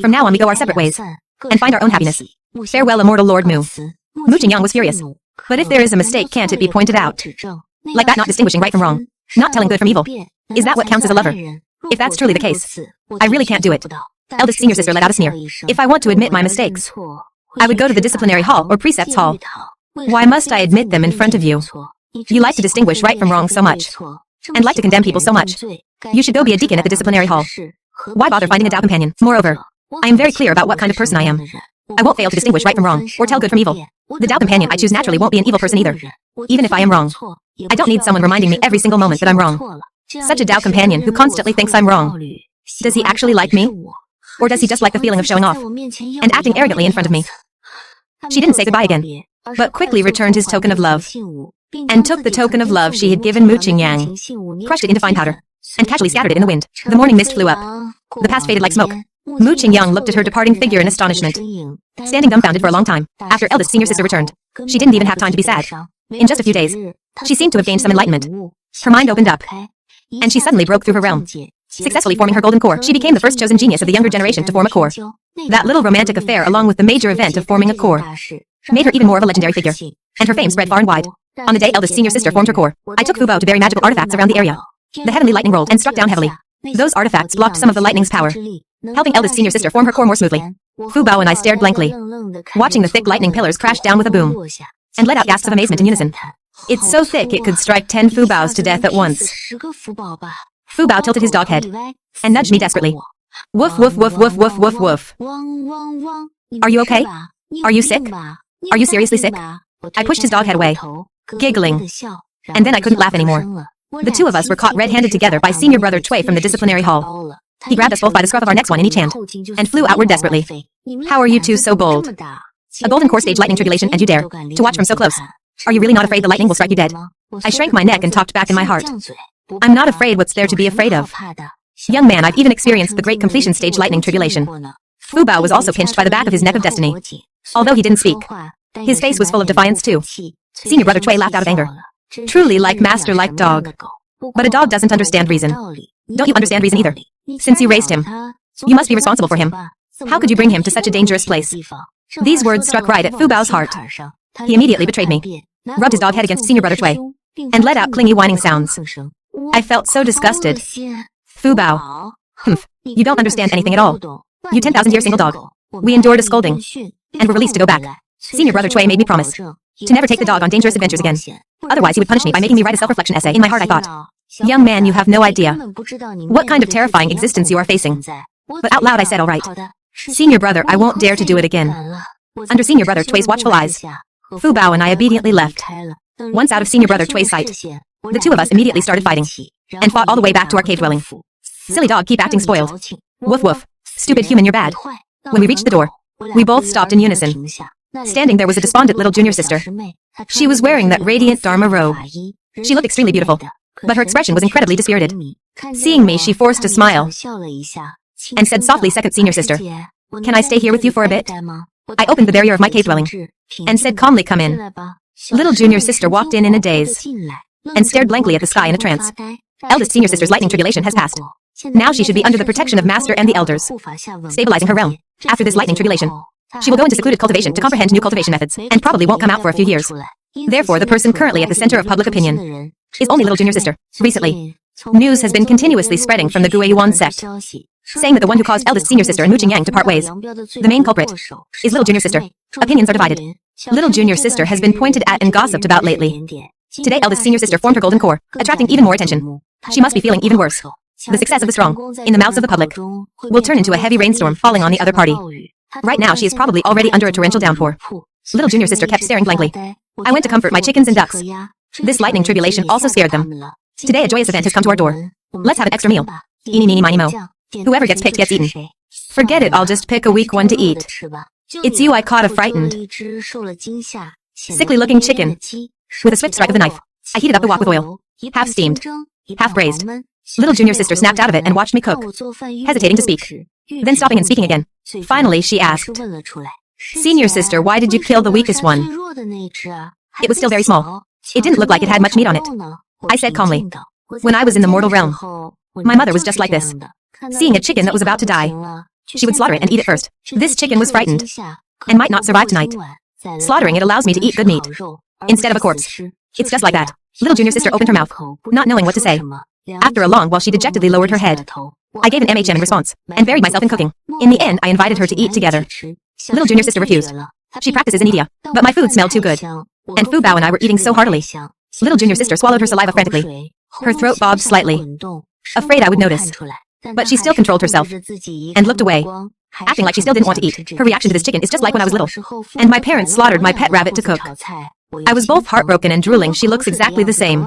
From now on we go our separate ways, and find our own happiness. Farewell, immortal Lord Mu. Mu Qingyang was furious. But if there is a mistake, can't it be pointed out? Like that, not distinguishing right from wrong, not telling good from evil. Is that what counts as a lover? If that's truly the case, I really can't do it. Eldest senior sister let out a sneer. If I want to admit my mistakes, I would go to the disciplinary hall or precepts hall. Why must I admit them in front of you? You like to distinguish right from wrong so much, and like to condemn people so much. You should go be a deacon at the disciplinary hall. Why bother finding a Tao companion? Moreover, I am very clear about what kind of person I am. I won't fail to distinguish right from wrong, or tell good from evil. The Tao companion I choose naturally won't be an evil person either. Even if I am wrong, I don't need someone reminding me every single moment that I'm wrong. Such a Tao companion who constantly thinks I'm wrong. Does he actually like me? Or does he just like the feeling of showing off and acting arrogantly in front of me? She didn't say goodbye again, but quickly returned his token of love, and took the token of love she had given Mu Qingyang, crushed it into fine powder, and casually scattered it in the wind. The morning mist flew up. The past faded like smoke, Mu Qingyang looked at her departing figure in astonishment, standing dumbfounded for a long time. After eldest senior sister returned, she didn't even have time to be sad. In just a few days, she seemed to have gained some enlightenment. Her mind opened up, and she suddenly broke through her realm, successfully forming her golden core. She became the first chosen genius of the younger generation to form a core. That little romantic affair, along with the major event of forming a core, made her even more of a legendary figure, and her fame spread far and wide. On the day eldest senior sister formed her core, I took Fu Bao to bury magical artifacts around the area. The heavenly lightning rolled and struck down heavily. Those artifacts blocked some of the lightning's power, helping eldest senior sister form her core more smoothly. Fu Bao and I stared blankly, watching the thick lightning pillars crash down with a boom, and let out gasps of amazement in unison. It's so thick it could strike 10 Fu Baos to death at once. Fu Bao tilted his dog head, and nudged me desperately. Woof woof woof woof woof woof woof. Are you okay? Are you sick? Are you seriously sick? I pushed his dog head away, giggling, and then I couldn't laugh anymore. The two of us were caught red-handed together by senior brother Cui from the disciplinary hall. He grabbed us both by the scruff of our necks, one in each hand, and flew outward desperately. How are you two so bold? A golden core stage lightning tribulation, and you dare to watch from so close. Are you really not afraid the lightning will strike you dead? I shrank my neck and talked back in my heart. I'm not afraid. What's there to be afraid of? Young man, I've even experienced the great completion stage lightning tribulation. Fu Bao was also pinched by the back of his neck of destiny. Although he didn't speak, his face was full of defiance too. Senior brother Cui laughed out of anger. Truly like master like dog. But a dog doesn't understand reason. Don't you understand reason either? Since you raised him, you must be responsible for him. How could you bring him to such a dangerous place? These words struck right at Fu Bao's heart. He immediately betrayed me, rubbed his dog head against senior brother Cui, and let out clingy whining sounds. I felt so disgusted. Fu Bao. Humph. You don't understand anything at all. You 10,000-year single dog. We endured a scolding, and were released to go back. Senior brother Cui made me promise to never take the dog on dangerous adventures again. Otherwise he would punish me by making me write a self-reflection essay. In my heart I thought, young man, you have no idea what kind of terrifying existence you are facing. But out loud I said, all right. Senior brother, I won't dare to do it again. Under senior brother Cui's watchful eyes, Fu Bao and I obediently left. Once out of senior brother Cui's sight, the two of us immediately started fighting, and fought all the way back to our cave dwelling. Silly dog, keep acting spoiled. Woof woof. Stupid human, you're bad. When we reached the door, we both stopped in unison. Standing there was a despondent little junior sister. She was wearing that radiant Dharma robe. She looked extremely beautiful, but her expression was incredibly dispirited. Seeing me, she forced a smile, and said softly, second senior sister, can I stay here with you for a bit? I opened the barrier of my cave dwelling, and said calmly, come in. Little junior sister walked in a daze, and stared blankly at the sky in a trance. Eldest senior sister's lightning tribulation has passed. Now she should be under the protection of master and the elders, stabilizing her realm. After this lightning tribulation, she will go into secluded cultivation to comprehend new cultivation methods, and probably won't come out for a few years. Therefore, the person currently at the center of public opinion is only little junior sister. Recently, news has been continuously spreading from the Guiyuan sect, saying that the one who caused eldest senior sister and Mu Qingyang to part ways, the main culprit, is little junior sister. Opinions are divided. Little junior sister has been pointed at and gossiped about lately. Today, eldest senior sister formed her golden core, attracting even more attention. She must be feeling even worse. The success of the strong, in the mouths of the public, will turn into a heavy rainstorm falling on the other party. Right now, she is probably already under a torrential downpour. Little junior sister kept staring blankly. I went to comfort my chickens and ducks. This lightning tribulation also scared them. Today, a joyous event has come to our door. Let's have an extra meal. Eeny, meeny, miny, mo. Whoever gets picked gets eaten. Forget it, I'll just pick a weak one to eat. It's you I caught a frightened, sickly-looking chicken. With a swift strike of the knife, I heated up the wok with oil, half steamed, half braised. Little junior sister snapped out of it and watched me cook, hesitating to speak, then stopping and speaking again. Finally, she asked, senior sister, why did you kill the weakest one? It was still very small. It didn't look like it had much meat on it. I said calmly, when I was in the mortal realm, my mother was just like this. Seeing a chicken that was about to die, she would slaughter it and eat it first. This chicken was frightened, and might not survive tonight. Slaughtering it allows me to eat good meat, instead of a corpse. It's just like that. Little junior sister opened her mouth, not knowing what to say. After a long while she dejectedly lowered her head. I gave an MHM in response, and buried myself in cooking. In the end, I invited her to eat together. Little junior sister refused. She practices in India, but my food smelled too good. And Fu Bao and I were eating so heartily. Little junior sister swallowed her saliva frantically. Her throat bobbed slightly, afraid I would notice. But she still controlled herself, and looked away, acting like she still didn't want to eat. Her reaction to this chicken is just like when I was little, and my parents slaughtered my pet rabbit to cook. I was both heartbroken and drooling. She looks exactly the same.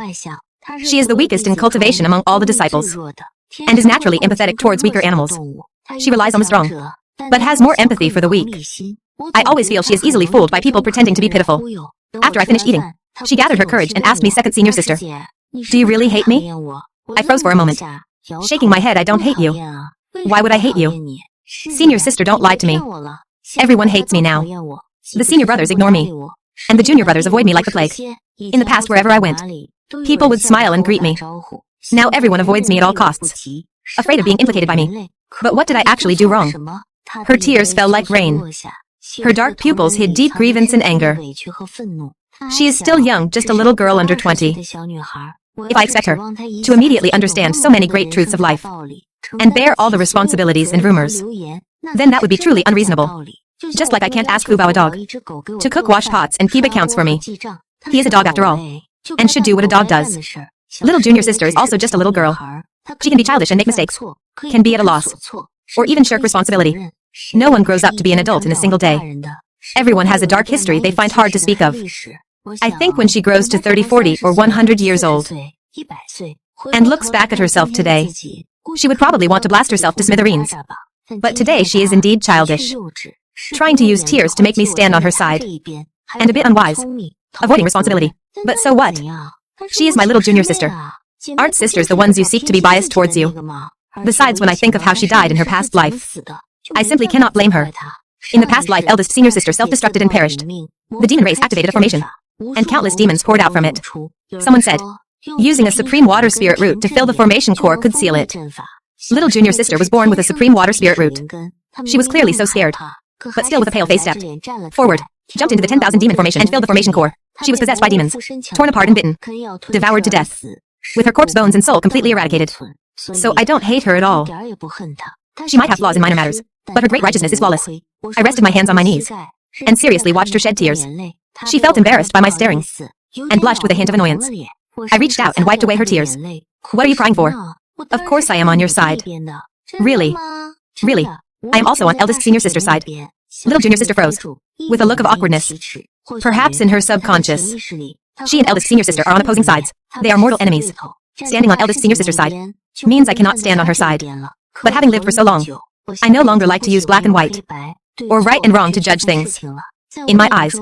She is the weakest in cultivation among all the disciples, and is naturally empathetic towards weaker animals. She relies on the strong, but has more empathy for the weak. I always feel she is easily fooled by people pretending to be pitiful. After I finished eating, she gathered her courage and asked me, second senior sister, do you really hate me? I froze for a moment, shaking my head. I don't hate you. Why would I hate you? Senior sister, don't lie to me. Everyone hates me now. The senior brothers ignore me. And the junior brothers avoid me like the plague. In the past, wherever I went, people would smile and greet me. Now everyone avoids me at all costs, afraid of being implicated by me. But what did I actually do wrong? Her tears fell like rain. Her dark pupils hid deep grievance and anger. She is still young, just a little girl under 20. If I expect her to immediately understand so many great truths of life, and bear all the responsibilities and rumors, then that would be truly unreasonable. Just like I can't ask Fu Bao, a dog, to cook, wash pots, and keep accounts for me. He is a dog after all, and should do what a dog does. Little junior sister is also just a little girl. She can be childish and make mistakes, can be at a loss, or even shirk responsibility. No one grows up to be an adult in a single day. Everyone has a dark history they find hard to speak of. I think when she grows to 30, 40, or 100 years old, and looks back at herself today, she would probably want to blast herself to smithereens. But today she is indeed childish, trying to use tears to make me stand on her side, and a bit unwise, avoiding responsibility. But so what? She is my little junior sister. Aren't sisters the ones you seek to be biased towards you? Besides, when I think of how she died in her past life, I simply cannot blame her. In the past life, eldest senior sister self-destructed and perished. The demon race activated a formation, and countless demons poured out from it. Someone said, using a supreme water spirit root to fill the formation core could seal it. Little junior sister was born with a supreme water spirit root. She was clearly so scared, but still with a pale face stepped forward, jumped into the 10,000 demon formation and filled the formation core. She was possessed by demons, torn apart and bitten, devoured to death, with her corpse, bones, and soul completely eradicated. So I don't hate her at all. She might have flaws in minor matters, but her great righteousness is flawless. I rested my hands on my knees, and seriously watched her shed tears. She felt embarrassed by my staring, and blushed with a hint of annoyance. I reached out and wiped away her tears. What are you crying for? Of course I am on your side. Really? Really? I am also on eldest senior sister's side. Little junior sister froze, with a look of awkwardness. Perhaps in her subconscious, she and eldest senior sister are on opposing sides. They are mortal enemies. Standing on eldest senior sister's side means I cannot stand on her side. But having lived for so long, I no longer like to use black and white, or right and wrong to judge things. In my eyes,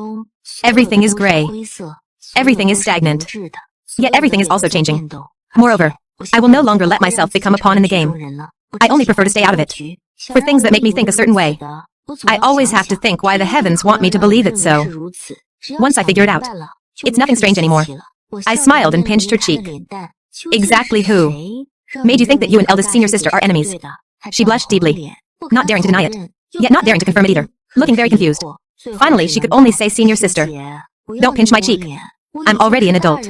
everything is gray. Everything is stagnant. Yet everything is also changing. Moreover, I will no longer let myself become a pawn in the game. I only prefer to stay out of it. For things that make me think a certain way, I always have to think why the heavens want me to believe it so. Once I figure it out, it's nothing strange anymore. I smiled and pinched her cheek. Exactly who made you think that you and eldest senior sister are enemies? She blushed deeply, not daring to deny it, yet not daring to confirm it either, looking very confused. Finally, she could only say senior sister. Don't pinch my cheek. I'm already an adult.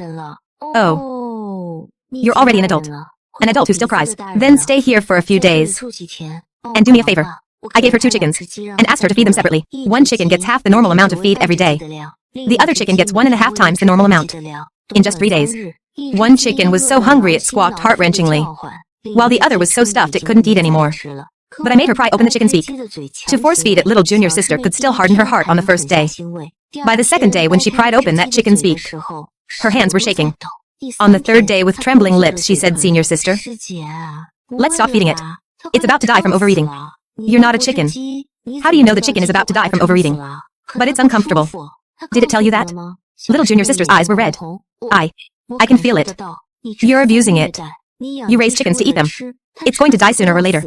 Oh. You're already an adult. An adult who still cries. Then stay here for a few days. And do me a favor. I gave her 2 chickens, and asked her to feed them separately. 1 chicken gets half the normal amount of feed every day. The other chicken gets 1.5 times the normal amount. In just 3 days. 1 chicken was so hungry it squawked heart-wrenchingly, while the other was so stuffed it couldn't eat anymore. But I made her pry open the chicken's beak. To force-feed it, little junior sister could still harden her heart on the first day. By the second day, when she pried open that chicken's beak, her hands were shaking. On the third day, with trembling lips, she said, senior sister, let's stop feeding it. It's about to die from overeating. You're not a chicken. How do you know the chicken is about to die from overeating? But it's uncomfortable. Did it tell you that? Little junior sister's eyes were red. I can feel it. You're abusing it. You raise chickens to eat them. It's going to die sooner or later.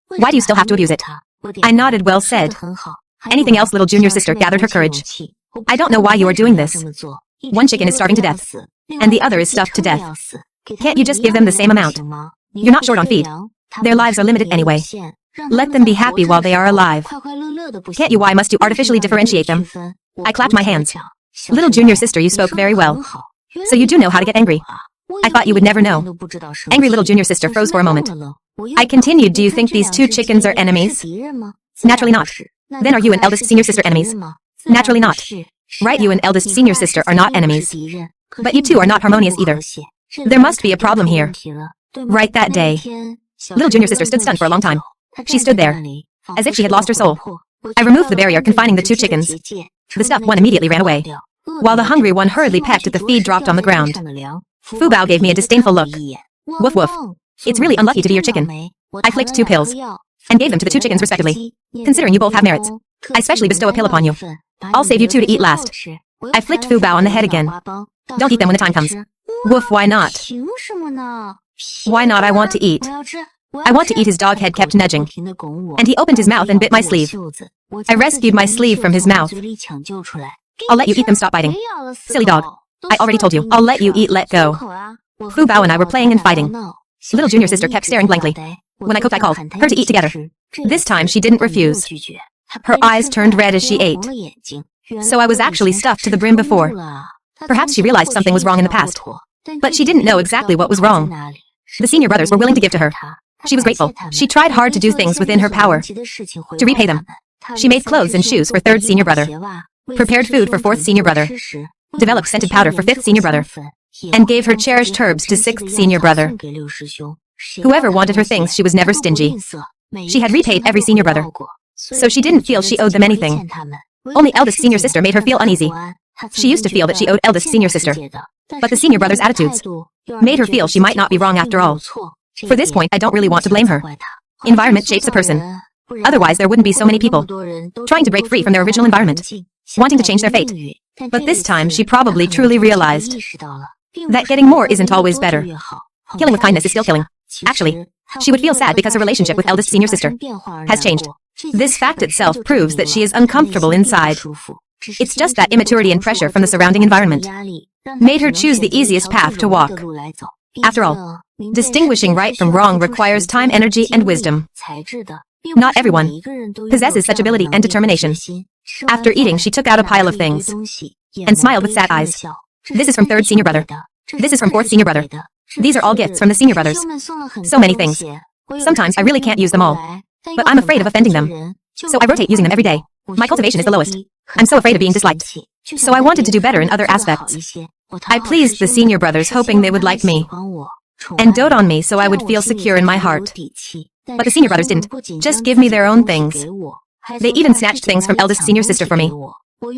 Why do you still have to abuse it? I nodded. Well said. Anything else? Little junior sister gathered her courage. I don't know why you are doing this. 1 chicken is starving to death, and the other is stuffed to death. Can't you just give them the same amount? You're not short on feed. Their lives are limited anyway. Let them be happy while they are alive. Can't you? Why must you artificially differentiate them? I clapped my hands. Little junior sister, you spoke very well. So you do know how to get angry. I thought you would never know. Angry little junior sister froze for a moment. I continued, do you think these 2 chickens are enemies? Naturally not. Then are you and eldest senior sister enemies? Naturally not. Right, you and eldest senior sister are not enemies. But you 2 are not harmonious either. There must be a problem here. Right, that day, little junior sister stood stunned for a long time. She stood there, as if she had lost her soul. I removed the barrier confining the 2 chickens. The stuffed one immediately ran away, while the hungry one hurriedly pecked at the feed dropped on the ground. Fu Bao gave me a disdainful look. Woof woof. It's really unlucky to be your chicken. I flicked 2 pills, and gave them to the 2 chickens respectively. Considering you both have merits, I specially bestow a pill upon you. I'll save you 2 to eat last. I flicked Fu Bao on the head again. Don't eat them when the time comes. Woof, why not? Why not? I want to eat. I want to eat his dog head kept nudging. And he opened his mouth and bit my sleeve. I rescued my sleeve from his mouth. I'll let you eat them, stop biting. Silly dog. I already told you, I'll let you eat, let go. Fu Bao and I were playing and fighting. Little junior sister kept staring blankly. When I cooked, I called her to eat together. This time she didn't refuse. Her eyes turned red as she ate. So I was actually stuffed to the brim before. Perhaps she realized something was wrong in the past. But she didn't know exactly what was wrong. The senior brothers were willing to give to her. She was grateful. She tried hard to do things within her power to repay them. She made clothes and shoes for third senior brother, prepared food for fourth senior brother, developed scented powder for fifth senior brother, and gave her cherished herbs to sixth senior brother. Whoever wanted her things, she was never stingy. She had repaid every senior brother, so she didn't feel she owed them anything. Only eldest senior sister made her feel uneasy. She used to feel that she owed eldest senior sister, but the senior brother's attitudes made her feel she might not be wrong after all. For this point, I don't really want to blame her. Environment shapes a person. Otherwise, there wouldn't be so many people trying to break free from their original environment, wanting to change their fate. But this time, she probably truly realized that getting more isn't always better. Killing with kindness is still killing. Actually, she would feel sad because her relationship with eldest senior sister has changed. This fact itself proves that she is uncomfortable inside. It's just that immaturity and pressure from the surrounding environment made her choose the easiest path to walk. After all, distinguishing right from wrong requires time, energy, and wisdom. Not everyone possesses such ability and determination. After eating, she took out a pile of things and smiled with sad eyes. This is from third senior brother. This is from fourth senior brother. These are all gifts from the senior brothers. So many things. Sometimes I really can't use them all, but I'm afraid of offending them. So I rotate using them every day. My cultivation is the lowest. I'm so afraid of being disliked. So I wanted to do better in other aspects. I pleased the senior brothers, hoping they would like me and dote on me so I would feel secure in my heart. But the senior brothers didn't just give me their own things. They even snatched things from eldest senior sister for me.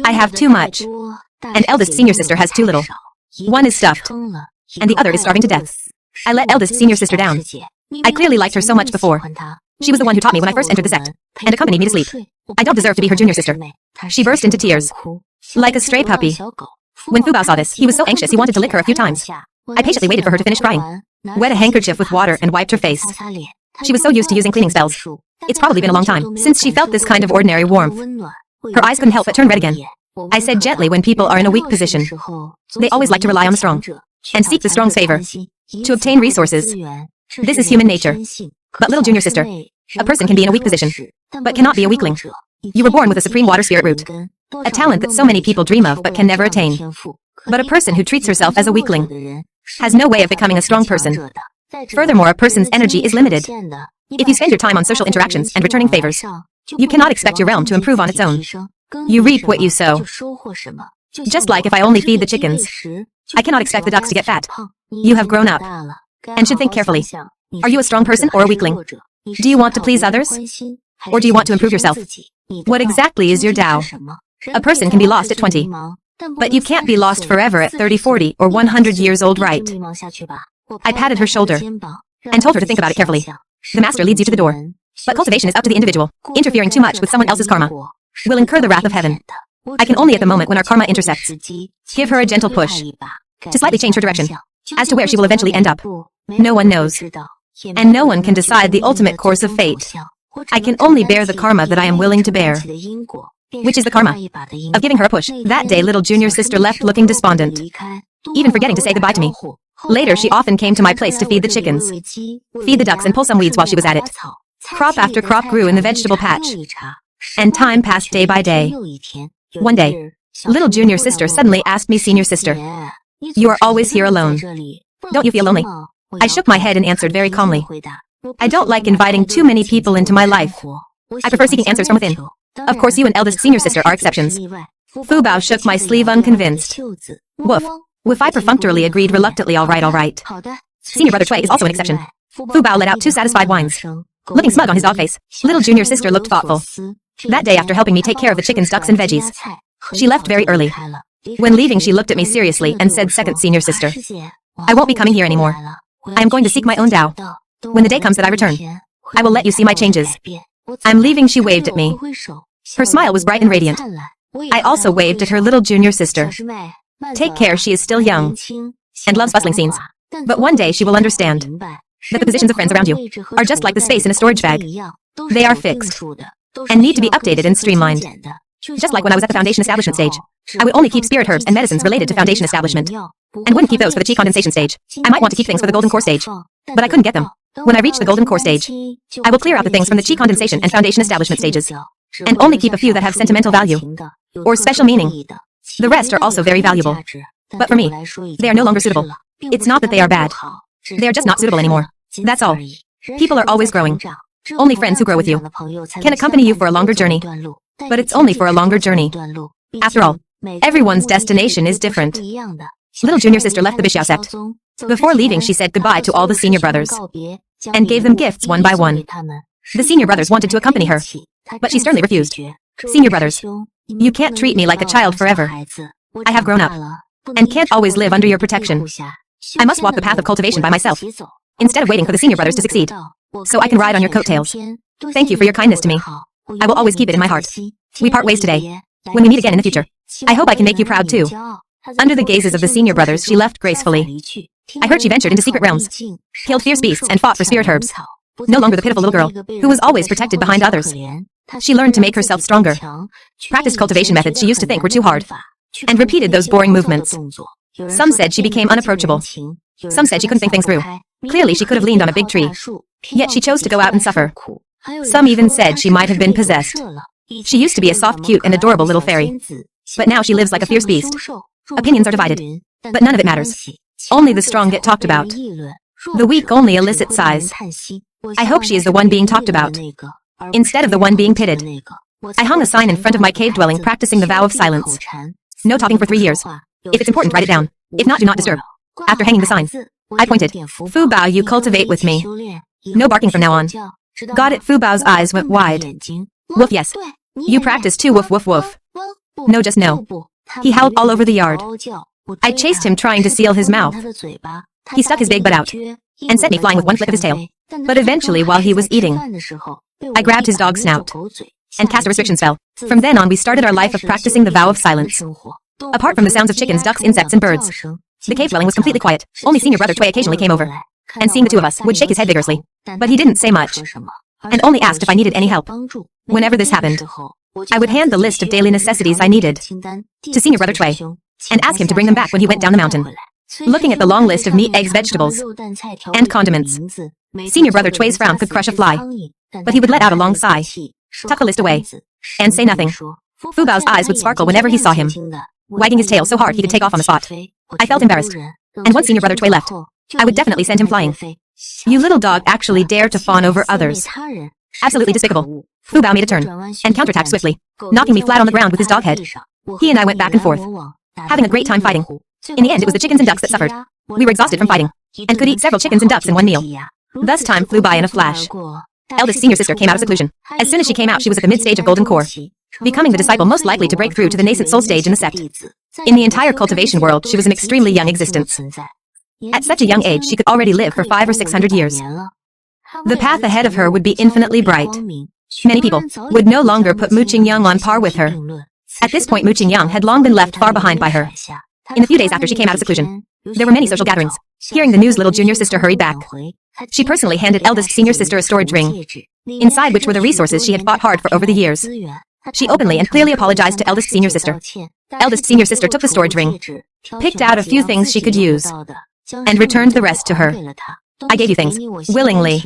I have too much, and eldest senior sister has too little. One is stuffed, and the other is starving to death. I let eldest senior sister down. I clearly liked her so much before. She was the one who taught me when I first entered the sect, and accompanied me to sleep. I don't deserve to be her junior sister. She burst into tears, like a stray puppy. When Fu Bao saw this, he was so anxious he wanted to lick her a few times. I patiently waited for her to finish crying, wet a handkerchief with water and wiped her face. She was so used to using cleaning spells. It's probably been a long time since she felt this kind of ordinary warmth. Her eyes couldn't help but turn red again. I said gently, when people are in a weak position, they always like to rely on the strong and seek the strong's favor to obtain resources. This is human nature. But little junior sister, a person can be in a weak position, but cannot be a weakling. You were born with a supreme water spirit root, a talent that so many people dream of but can never attain. But a person who treats herself as a weakling has no way of becoming a strong person. Furthermore, a person's energy is limited. If you spend your time on social interactions and returning favors, you cannot expect your realm to improve on its own. You reap what you sow. Just like if I only feed the chickens, I cannot expect the ducks to get fat. You have grown up and should think carefully. Are you a strong person or a weakling? Do you want to please others? Or do you want to improve yourself? What exactly is your Tao? A person can be lost at 20, but you can't be lost forever at 30, 40, or 100 years old, right? I patted her shoulder and told her to think about it carefully. The master leads you to the door, but cultivation is up to the individual. Interfering too much with someone else's karma will incur the wrath of heaven. I can only, at the moment when our karma intersects, give her a gentle push to slightly change her direction. As to where she will eventually end up, no one knows, and no one can decide the ultimate course of fate. I can only bear the karma that I am willing to bear, which is the karma of giving her a push. That day, little junior sister left looking despondent, even forgetting to say goodbye to me. Later, she often came to my place to feed the chickens, feed the ducks, and pull some weeds while she was at it. Crop after crop grew in the vegetable patch, and time passed day by day. One day, little junior sister suddenly asked me, "Senior sister, you are always here alone. Don't you feel lonely?" I shook my head and answered very calmly, "I don't like inviting too many people into my life. I prefer seeking answers from within. Of course, you and eldest senior sister are exceptions." Fu Bao shook my sleeve unconvinced. Woof. Woof, I perfunctorily agreed reluctantly. All right. Senior brother Cui is also an exception. Fu Bao let out 2 satisfied whines. Looking smug on his dog face, little junior sister looked thoughtful. That day, after helping me take care of the chickens, ducks, and veggies, she left very early. When leaving, she looked at me seriously and said, "Second senior sister, I won't be coming here anymore. I am going to seek my own Tao. When the day comes that I return, I will let you see my changes." I'm leaving, she waved at me. Her smile was bright and radiant. I also waved at her little junior sister. Take care, she is still young and loves bustling scenes. But one day she will understand. that the positions of friends around you are just like the space in a storage bag. They are fixed and need to be updated and streamlined. Just like when I was at the foundation establishment stage, I would only keep spirit herbs and medicines related to foundation establishment, and wouldn't keep those for the chi condensation stage. I might want to keep things for the golden core stage, but I couldn't get them. When I reach the golden core stage, I will clear out the things from the chi condensation and foundation establishment stages, and only keep a few that have sentimental value or special meaning. The rest are also very valuable, but for me, they are no longer suitable. It's not that they are bad. They are just not suitable anymore. That's all. People are always growing. Only friends who grow with you can accompany you for a longer journey, but it's only for a longer journey. After all, everyone's destination is different. Little junior sister left the Bixiao sect. Before leaving, she said goodbye to all the senior brothers and gave them gifts one by one. The senior brothers wanted to accompany her, but she sternly refused. Senior brothers, you can't treat me like a child forever. I have grown up and can't always live under your protection. I must walk the path of cultivation by myself, instead of waiting for the senior brothers to succeed, so I can ride on your coattails. Thank you for your kindness to me. I will always keep it in my heart. We part ways today. When we meet again in the future, I hope I can make you proud too. Under the gazes of the senior brothers, she left gracefully. I heard she ventured into secret realms, killed fierce beasts and fought for spirit herbs. No longer the pitiful little girl, who was always protected behind others. She learned to make herself stronger, practiced cultivation methods she used to think were too hard, and repeated those boring movements. Some said she became unapproachable. Some said she couldn't think things through. Clearly she could have leaned on a big tree. Yet she chose to go out and suffer. Some even said she might have been possessed. She used to be a soft, cute, and adorable little fairy, but now she lives like a fierce beast. Opinions are divided, but none of it matters. Only the strong get talked about. The weak only elicit sighs. I hope she is the one being talked about, instead of the one being pitted. I hung a sign in front of my cave dwelling practicing the vow of silence. No talking for 3 years. If it's important, write it down. If not, do not disturb. After hanging the sign, I pointed. Fu Bao, you cultivate with me. No barking from now on. Got it. Fu Bao's eyes went wide. Woof, yes. You practice too, woof, woof, woof. No, just no. He howled all over the yard. I chased him, trying to seal his mouth. He stuck his big butt out and sent me flying with one flick of his tail. But eventually, while he was eating, I grabbed his dog's snout and cast a restriction spell. From then on, we started our life of practicing the vow of silence. Apart from the sounds of chickens, ducks, insects, and birds, the cave dwelling was completely quiet. Only senior brother Cui occasionally came over, and seeing the two of us, would shake his head vigorously. But he didn't say much, and only asked if I needed any help. Whenever this happened, I would hand the list of daily necessities I needed to senior brother Cui, and ask him to bring them back when he went down the mountain. Looking at the long list of meat, eggs, vegetables, and condiments, senior brother Cui's frown could crush a fly, but he would let out a long sigh, tuck the list away, and say nothing. Fu Bao's eyes would sparkle whenever he saw him, wagging his tail so hard he could take off on the spot. I felt embarrassed, and once senior brother Cui left, I would definitely send him flying. You little dog actually dare to fawn over others. Absolutely despicable. Fu Bao made a turn, and counterattacked swiftly, knocking me flat on the ground with his dog head. He and I went back and forth, having a great time fighting. In the end, it was the chickens and ducks that suffered. We were exhausted from fighting, and could eat several chickens and ducks in one meal. Thus time flew by in a flash. Eldest senior sister came out of seclusion. As soon as she came out, she was at the mid-stage of golden core, becoming the disciple most likely to break through to the nascent soul stage in the sect. In the entire cultivation world, she was an extremely young existence. At such a young age, she could already live for 500 or 600 years. The path ahead of her would be infinitely bright. Many people would no longer put Mu Qingyang on par with her. At this point, Mu Qingyang had long been left far behind by her. In the few days after she came out of seclusion, there were many social gatherings. Hearing the news, little junior sister hurried back. She personally handed eldest senior sister a storage ring, inside which were the resources she had fought hard for over the years. She openly and clearly apologized to eldest senior sister. Eldest senior sister took the storage ring, picked out a few things she could use, and returned the rest to her. I gave you things, willingly.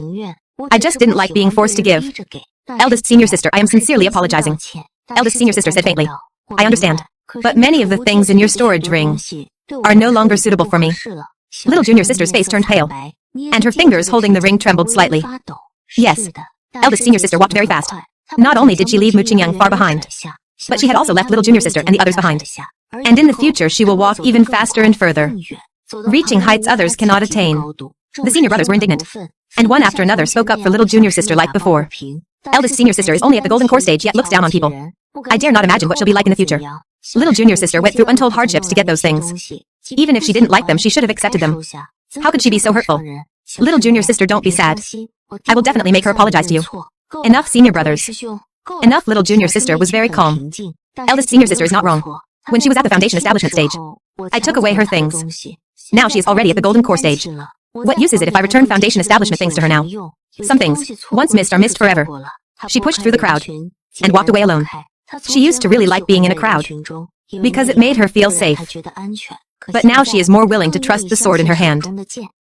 I just didn't like being forced to give. Eldest senior sister, I am sincerely apologizing. Eldest senior sister said faintly. I understand, but many of the things in your storage ring are no longer suitable for me. Little junior sister's face turned pale, and her fingers holding the ring trembled slightly. Yes, eldest senior sister walked very fast. Not only did she leave Mu Qingyang far behind, but she had also left little junior sister and the others behind. And in the future she will walk even faster and further, reaching heights others cannot attain. The senior brothers were indignant, and one after another spoke up for little junior sister like before. Eldest senior sister is only at the golden core stage yet looks down on people. I dare not imagine what she'll be like in the future. Little junior sister went through untold hardships to get those things. Even if she didn't like them, she should have accepted them. How could she be so hurtful? Little junior sister, don't be sad. I will definitely make her apologize to you. Enough, senior brothers. Enough. Little junior sister was very calm. Eldest senior sister is not wrong. When she was at the foundation establishment stage, I took away her things. Now she is already at the golden core stage. What use is it if I return foundation establishment things to her now? Some things, once missed, are missed forever. She pushed through the crowd and walked away alone. She used to really like being in a crowd because it made her feel safe. But now she is more willing to trust the sword in her hand.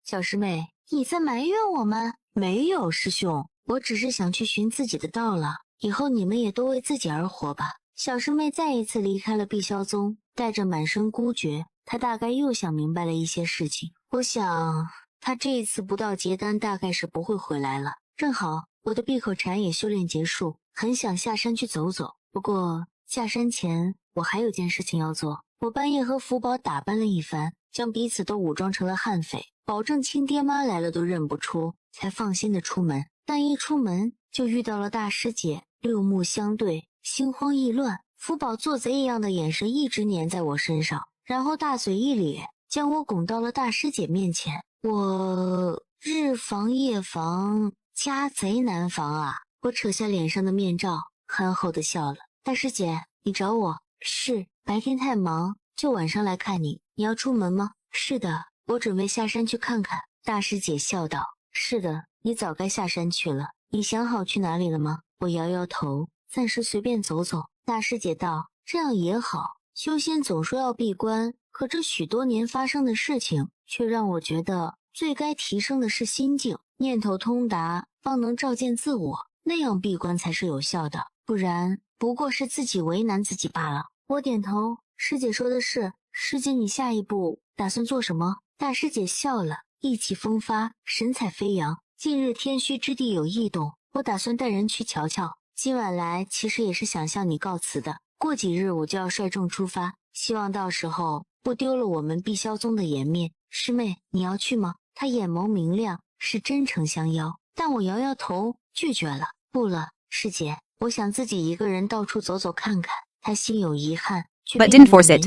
小师妹，你在埋怨我吗？没有，师兄，我只是想去寻自己的道了。以后你们也都为自己而活吧。小师妹再一次离开了碧霄宗，带着满身孤绝，她大概又想明白了一些事情。我想，她这一次不到结丹，大概是不会回来了。正好，我的闭口禅也修炼结束，很想下山去走走。不过下山前，我还有件事情要做。我半夜和福宝打扮了一番，将彼此都武装成了悍匪。 保证亲爹妈来了都认不出，才放心的出门。但一出门就遇到了大师姐，六目相对，心慌意乱。福宝做贼一样的眼神一直粘在我身上，然后大嘴一咧，将我拱到了大师姐面前。我日防夜防，家贼难防啊！我扯下脸上的面罩，憨厚的笑了。大师姐，你找我？是，白天太忙，就晚上来看你。你要出门吗？是的。 我准备下山去看看，大师姐笑道：“是的，你早该下山去了。你想好去哪里了吗？”我摇摇头，暂时随便走走。大师姐道：“这样也好，修仙总说要闭关，可这许多年发生的事情，却让我觉得最该提升的是心境，念头通达，方能照见自我，那样闭关才是有效的，不然不过是自己为难自己罢了。”我点头，师姐说的是。师姐，你下一步打算做什么？ 大师姐笑了，意气风发，神采飞扬。近日天虚之地有异动，我打算带人去瞧瞧。今晚来其实也是想向你告辞的。过几日我就要率众出发，希望到时候不丢了我们碧霄宗的颜面。师妹，你要去吗？她眼眸明亮，是真诚相邀。但我摇摇头，拒绝了。不了，师姐，我想自己一个人到处走走看看。她心有遗憾，却 But didn't force it.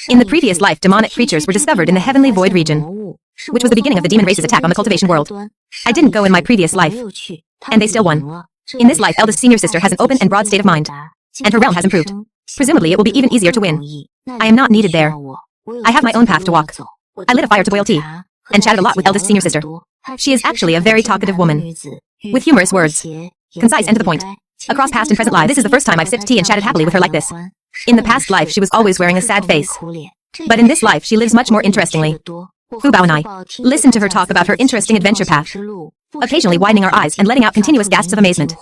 In the previous life, demonic creatures were discovered in the heavenly void region, which was the beginning of the demon race's attack on the cultivation world. I didn't go in my previous life, and they still won. In this life, eldest senior sister has an open and broad state of mind, and her realm has improved. Presumably, it will be even easier to win. I am not needed there. I have my own path to walk. I lit a fire to boil tea, and chatted a lot with eldest senior sister. She is actually a very talkative woman, with humorous words, concise and to the point. Across past and present lives, this is the first time I've sipped tea and chatted happily with her like this. In the past life, she was always wearing a sad face. But in this life, she lives much more interestingly. Fu Bao and I listened to her talk about her interesting adventure path, occasionally widening our eyes and letting out continuous gasps of amazement.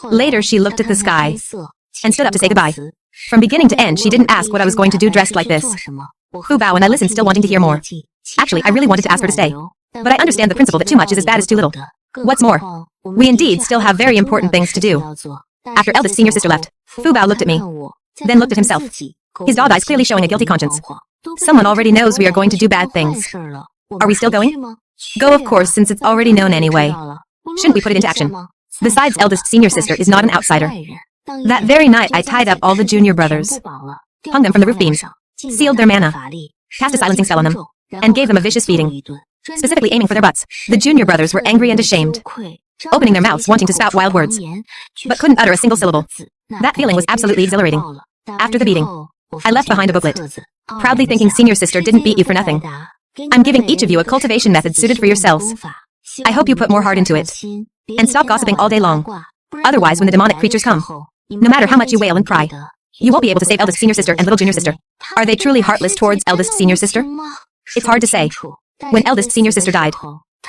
Later, she looked at the sky and stood up to say goodbye. From beginning to end, she didn't ask what I was going to do dressed like this. Fu Bao and I listened, still wanting to hear more. Actually, I really wanted to ask her to stay. But I understand the principle that too much is as bad as too little. What's more, we indeed still have very important things to do. After eldest senior sister left, Fu Bao looked at me, then looked at himself, his dog eyes clearly showing a guilty conscience. Someone already knows we are going to do bad things. Are we still going? Go, of course, since it's already known anyway. Shouldn't we put it into action? Besides, eldest senior sister is not an outsider. That very night, I tied up all the junior brothers, hung them from the roof beams, sealed their mana, cast a silencing spell on them, and gave them a vicious beating, specifically aiming for their butts. The junior brothers were angry and ashamed, opening their mouths wanting to spout wild words, but couldn't utter a single syllable. That feeling was absolutely exhilarating. After the beating, I left behind a booklet, proudly thinking senior sister didn't beat you for nothing. I'm giving each of you a cultivation method suited for yourselves. I hope you put more heart into it, and stop gossiping all day long. Otherwise, when the demonic creatures come, no matter how much you wail and cry, you won't be able to save eldest senior sister and little junior sister. Are they truly heartless towards eldest senior sister? It's hard to say. When eldest senior sister died,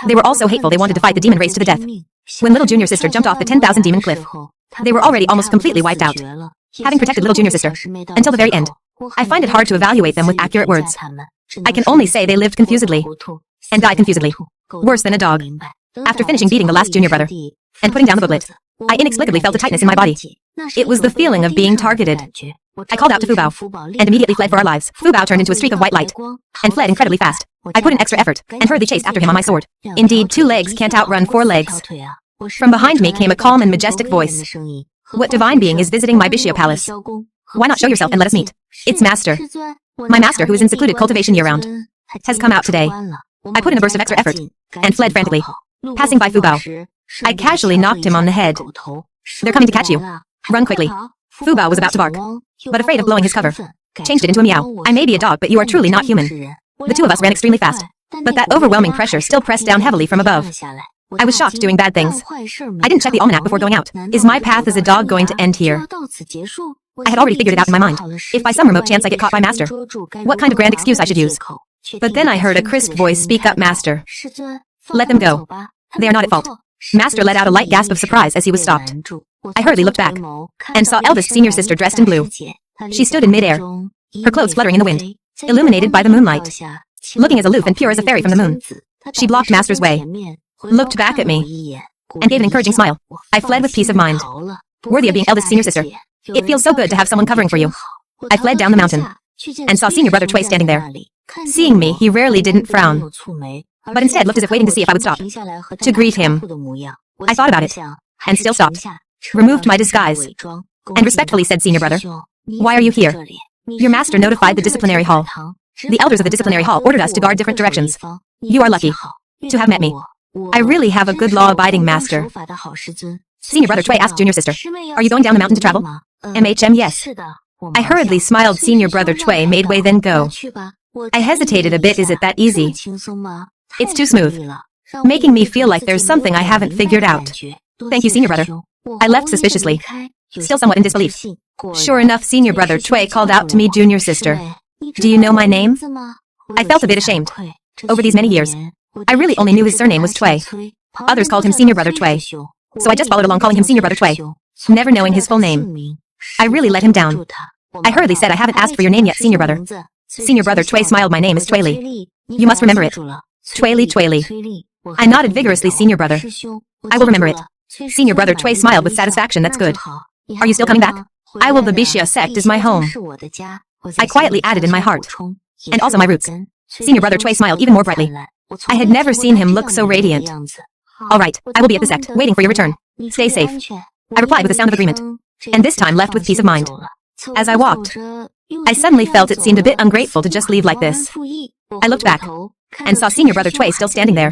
they were all so hateful they wanted to fight the demon race to the death. When little junior sister jumped off the 10,000 demon cliff, they were already almost completely wiped out, having protected little junior sister until the very end. I find it hard to evaluate them with accurate words. I can only say they lived confusedly and died confusedly, worse than a dog. After finishing beating the last junior brother and putting down the booklet, I inexplicably felt a tightness in my body. It was the feeling of being targeted. I called out to Fu Bao and immediately fled for our lives. Fu Bao turned into a streak of white light and fled incredibly fast. I put in extra effort and hurriedly chased after him on my sword. Indeed, 2 legs can't outrun 4 legs. From behind me came a calm and majestic voice. What divine being is visiting my Bishia palace? Why not show yourself and let us meet? It's Master. My master, who is in secluded cultivation year-round, has come out today. I put in a burst of extra effort and fled frantically. Passing by Fu Bao, I casually knocked him on the head. They're coming to catch you. Run quickly. Fu Bao was about to bark, but afraid of blowing his cover, changed it into a meow. I may be a dog, but you are truly not human. The 2 of us ran extremely fast. But that overwhelming pressure still pressed down heavily from above. I was shocked doing bad things. I didn't check the almanac before going out. Is my path as a dog going to end here? I had already figured it out in my mind. If by some remote chance I get caught by Master, what kind of grand excuse I should use. But then I heard a crisp voice speak up, Master. Let them go. They are not at fault. Master let out a light gasp of surprise as he was stopped. I hurriedly looked back and saw eldest senior sister dressed in blue. She stood in midair, her clothes fluttering in the wind, illuminated by the moonlight, looking as aloof and pure as a fairy from the moon. She blocked Master's way, looked back at me, and gave an encouraging smile. I fled with peace of mind, worthy of being eldest senior sister. It feels so good to have someone covering for you. I fled down the mountain and saw senior brother Cui standing there. Seeing me, he rarely didn't frown, but instead looked as if waiting to see if I would stop to greet him. I thought about it, and still stopped, removed my disguise, and respectfully said, Senior brother, why are you here? Your master notified the disciplinary hall. The elders of the disciplinary hall ordered us to guard different directions. You are lucky to have met me. I really have a good law-abiding master. Senior brother Cui asked junior sister, are you going down the mountain to travel? Yes. I hurriedly smiled. Senior brother Cui made way, then go. I hesitated a bit. Is it that easy? It's too smooth, making me feel like there's something I haven't figured out. Thank you, senior brother. I left suspiciously, still somewhat in disbelief. Sure enough, senior brother Cui called out to me, junior sister, do you know my name? I felt a bit ashamed. Over these many years, I really only knew his surname was Cui. Others called him senior brother Cui, so I just followed along calling him senior brother Cui, never knowing his full name. I really let him down. I hurriedly said, I haven't asked for your name yet, senior brother. Senior brother Cui smiled. My name is Li. You must remember it. Li. I nodded vigorously. Senior brother, I will remember it. Senior brother Cui smiled with satisfaction. That's good. Are you still coming back? I will. The Bixia sect is my home. I quietly added, in my heart, and also my roots. Senior brother Cui smiled even more brightly. I had never seen him look so radiant. All right, I will be at the sect, waiting for your return. Stay safe. I replied with a sound of agreement, and this time left with peace of mind. As I walked, I suddenly felt it seemed a bit ungrateful to just leave like this. I looked back and saw senior brother Cui still standing there.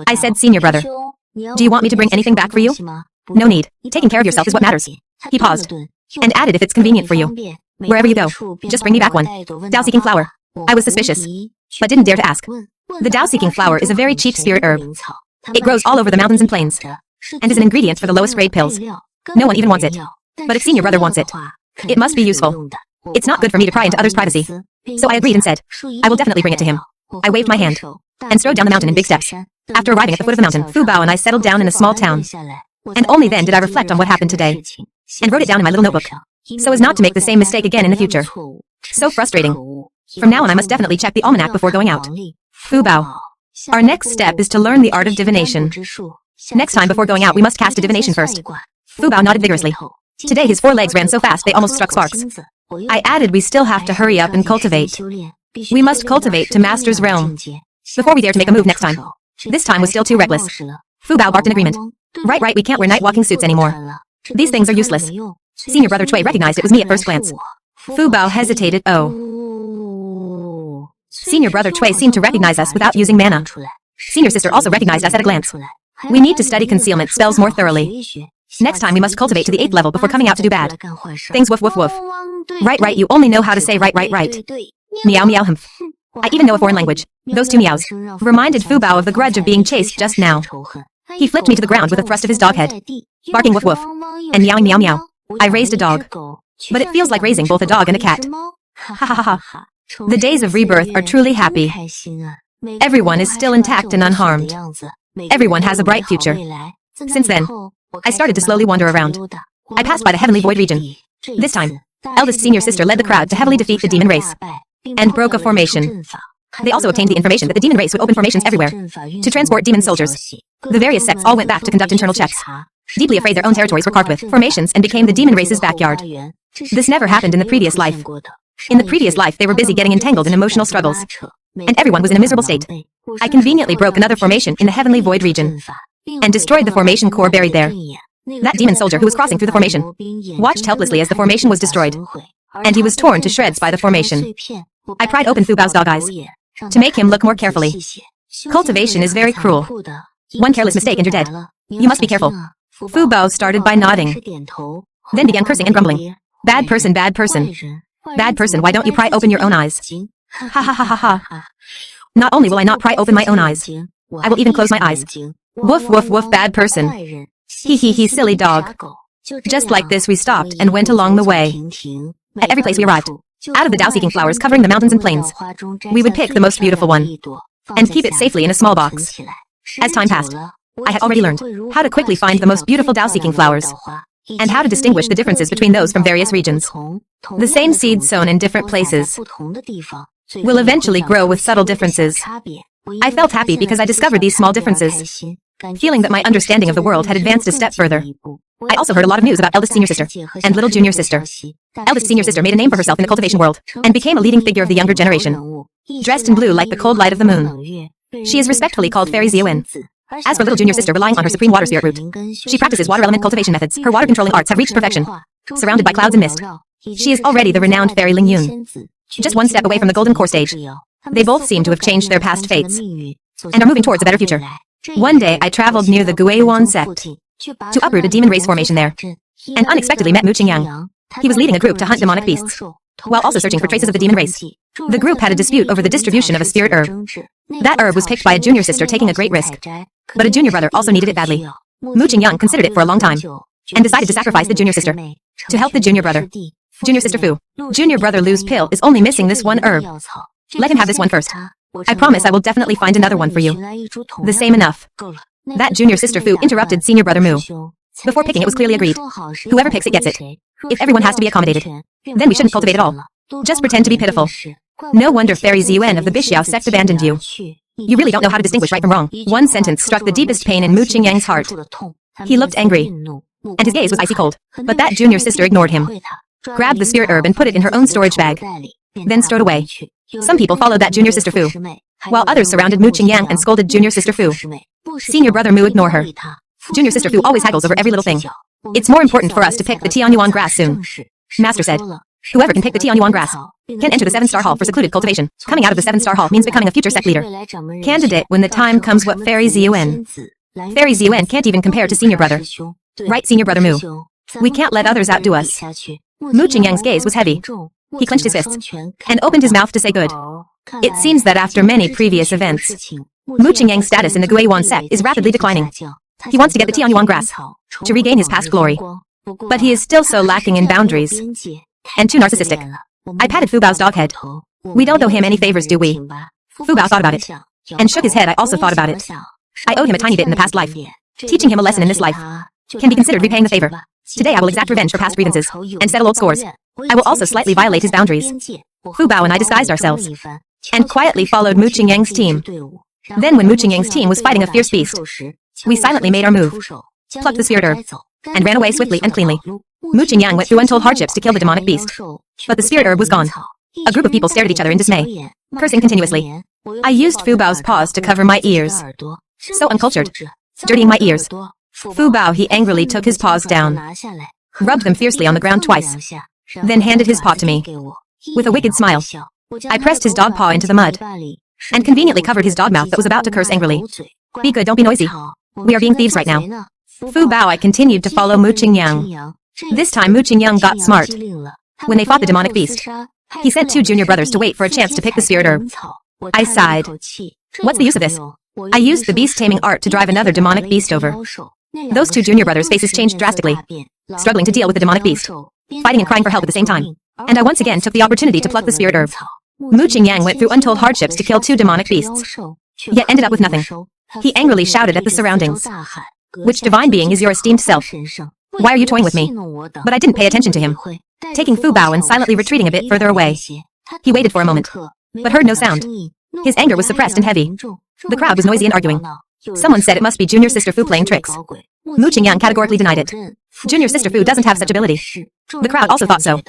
I said, Senior brother, do you want me to bring anything back for you? No need. Taking care of yourself is what matters. He paused and added, if it's convenient for you, wherever you go, just bring me back one Dao-seeking flower. I was suspicious, but didn't dare to ask. The Dao-seeking flower is a very cheap spirit herb. It grows all over the mountains and plains, and is an ingredient for the lowest grade pills. No one even wants it. But if senior brother wants it, it must be useful. It's not good for me to pry into others' privacy. So I agreed and said, I will definitely bring it to him. I waved my hand and strode down the mountain in big steps. After arriving at the foot of the mountain, Fu Bao and I settled down in a small town. And only then did I reflect on what happened today, and wrote it down in my little notebook, so as not to make the same mistake again in the future. So frustrating. From now on I must definitely check the almanac before going out. Fu Bao. Our next step is to learn the art of divination. Next time before going out we must cast a divination first. Fu Bao nodded vigorously. Today his 4 legs ran so fast they almost struck sparks. I added, we still have to hurry up and cultivate. We must cultivate to Master's realm before we dare to make a move next time. This time was still too reckless. Fu Bao barked in agreement. Right, we can't wear night walking suits anymore. These things are useless. Senior brother Cui recognized it was me at first glance. Fu Bao hesitated. Oh. Senior brother Cui seemed to recognize us without using mana. Senior sister also recognized us at a glance. We need to study concealment spells more thoroughly. Next time we must cultivate to the 8th level before coming out to do bad things. Woof woof woof. Right, you only know how to say right. Meow meow humph. I even know a foreign language. Those 2 meows reminded Fu Bao of the grudge of being chased just now. He flipped me to the ground with a thrust of his dog head, barking woof woof, and meowing meow meow. I raised a dog, but it feels like raising both a dog and a cat. Ha ha ha. The days of rebirth are truly happy. Everyone is still intact and unharmed. Everyone has a bright future. Since then, I started to slowly wander around. I passed by the heavenly void region. This time, eldest senior sister led the crowd to heavily defeat the demon race, and broke a formation. They also obtained the information that the demon race would open formations everywhere to transport demon soldiers. The various sects all went back to conduct internal checks, deeply afraid their own territories were carved with formations and became the demon race's backyard. This never happened in the previous life. In the previous life they were busy getting entangled in emotional struggles, and everyone was in a miserable state. I conveniently broke another formation in the heavenly void region, and destroyed the formation core buried there. That demon soldier who was crossing through the formation watched helplessly as the formation was destroyed, and he was torn to shreds by the formation. I pried open Fu Bao's dog eyes to make him look more carefully. Cultivation is very cruel. One careless mistake and you're dead. You must be careful. Fu Bao started by nodding, then began cursing and grumbling. Bad person, bad person. Bad person, why don't you pry open your own eyes? Ha ha ha ha ha. Not only will I not pry open my own eyes, I will even close my eyes. Woof woof woof, bad person. Hee hee hee, silly dog. Just like this we stopped and went along the way. At every place we arrived, out of the Tao-seeking flowers covering the mountains and plains, we would pick the most beautiful one and keep it safely in a small box. As time passed, I had already learned how to quickly find the most beautiful Tao-seeking flowers and how to distinguish the differences between those from various regions. The same seed sown in different places will eventually grow with subtle differences. I felt happy because I discovered these small differences, feeling that my understanding of the world had advanced a step further. I also heard a lot of news about eldest senior sister and little junior sister. Eldest senior sister made a name for herself in the cultivation world and became a leading figure of the younger generation, dressed in blue like the cold light of the moon. She is respectfully called Fairy Ziyuan. As for little junior sister relying on her supreme water spirit root, she practices water element cultivation methods. Her water controlling arts have reached perfection. Surrounded by clouds and mist, she is already the renowned Fairy Ling Yun, just one step away from the golden core stage. They both seem to have changed their past fates and are moving towards a better future. One day I traveled near the Guiyuan sect to uproot a demon race formation there, and unexpectedly met Mu Qingyang. He was leading a group to hunt demonic beasts, while also searching for traces of the demon race. The group had a dispute over the distribution of a spirit herb. That herb was picked by a junior sister taking a great risk, but a junior brother also needed it badly. Mu Qingyang considered it for a long time, and decided to sacrifice the junior sister to help the junior brother. Junior sister Fu, junior brother Lu's pill is only missing this one herb. Let him have this one first. I promise I will definitely find another one for you. The same enough. That junior sister Fu interrupted senior brother Mu. Before picking it was clearly agreed. Whoever picks it gets it. If everyone has to be accommodated, then we shouldn't cultivate at all. Just pretend to be pitiful. No wonder Fairy Ziyuan of the Bixiao sect abandoned you. You really don't know how to distinguish right from wrong. One sentence struck the deepest pain in Mu Qingyang's heart. He looked angry, and his gaze was icy cold. But that junior sister ignored him, grabbed the spirit herb and put it in her own storage bag, then strode away. Some people followed that junior sister Fu, while others surrounded Mu Qingyang and scolded junior sister Fu. Senior brother Mu ignore her. Junior sister Fu always haggles over every little thing. It's more important for us to pick the Tianyuan grass soon. Master said, whoever can pick the Tianyuan grass can enter the 7-star hall for secluded cultivation. Coming out of the 7-star hall means becoming a future sect leader. Candidate when the time comes. What Fairy Ziyuan? Fairy Ziyuan can't even compare to senior brother. Right, senior brother Mu? We can't let others outdo us. Mu Qingyang's gaze was heavy. He clenched his fists and opened his mouth to say good. It seems that after many previous events, Mu Qingyang's status in the Guiyuan sect is rapidly declining. He wants to get the Tianyuan grass to regain his past glory. But he is still so lacking in boundaries and too narcissistic. I patted Fu Bao's dog head. We don't owe him any favors, do we? Fu Bao thought about it and shook his head. I also thought about it. I owed him a tiny bit in the past life. Teaching him a lesson in this life can be considered repaying the favor. Today I will exact revenge for past grievances and settle old scores. I will also slightly violate his boundaries. Fu Bao and I disguised ourselves and quietly followed Mu Qingyang's team. Then when Mu Qingyang's team was fighting a fierce beast, we silently made our move, plucked the spirit herb, and ran away swiftly and cleanly. Mu Qingyang went through untold hardships to kill the demonic beast, but the spirit herb was gone. A group of people stared at each other in dismay, cursing continuously. I used Fu Bao's paws to cover my ears. So uncultured, dirtying my ears. Fu Bao, he angrily took his paws down, rubbed them fiercely on the ground twice, then handed his paw to me. With a wicked smile, I pressed his dog paw into the mud, and conveniently covered his dog mouth that was about to curse angrily. Be good, don't be noisy. We are being thieves right now. Fu Bao, I continued to follow Mu Qingyang. This time Mu Qingyang got smart. When they fought the demonic beast, he sent 2 junior brothers to wait for a chance to pick the spirit herb. I sighed. What's the use of this? I used the beast-taming art to drive another demonic beast over. Those 2 junior brothers' faces changed drastically, struggling to deal with the demonic beast, fighting and crying for help at the same time. And I once again took the opportunity to pluck the spirit herb. Mu Qingyang went through untold hardships to kill 2 demonic beasts, yet ended up with nothing. He angrily shouted at the surroundings. Which divine being is your esteemed self? Why are you toying with me? But I didn't pay attention to him, taking Fu Bao and silently retreating a bit further away. He waited for a moment, but heard no sound. His anger was suppressed and heavy. The crowd was noisy and arguing. Someone said it must be junior sister Fu playing tricks. Mu Qingyang categorically denied it. Junior sister Fu doesn't have such ability. The crowd also thought so.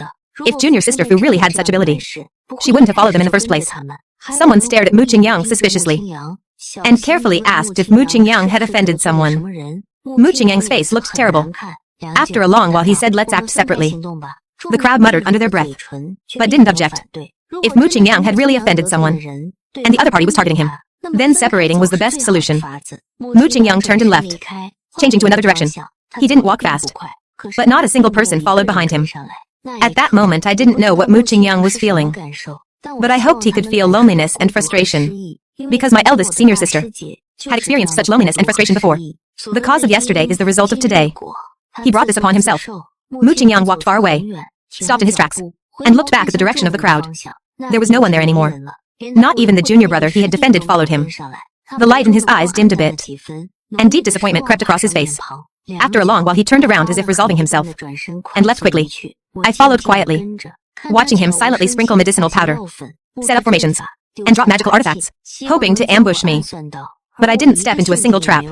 If junior sister Fu really had such ability, she wouldn't have followed them in the first place. Someone stared at Mu Qingyang suspiciously, and carefully asked if Mu Qingyang had offended someone. Mu Qingyang's face looked terrible. After a long while he said, let's act separately. The crowd muttered under their breath, but didn't object. If Mu Qingyang had really offended someone, and the other party was targeting him, then separating was the best solution. Mu Qingyang turned and left, changing to another direction. He didn't walk fast, but not a single person followed behind him. At that moment I didn't know what Mu Qingyang was feeling, but I hoped he could feel loneliness and frustration. because my eldest senior sister had experienced such loneliness and frustration before. The cause of yesterday is the result of today. He brought this upon himself. Mu Qingyang walked far away, stopped in his tracks, and looked back at the direction of the crowd. There was no one there anymore. Not even the junior brother he had defended followed him. The light in his eyes dimmed a bit, and deep disappointment crept across his face. After a long while he turned around as if resolving himself, and left quickly. I followed quietly, watching him silently sprinkle medicinal powder, set up formations, and drop magical artifacts, hoping to ambush me. But I didn't step into a single trap.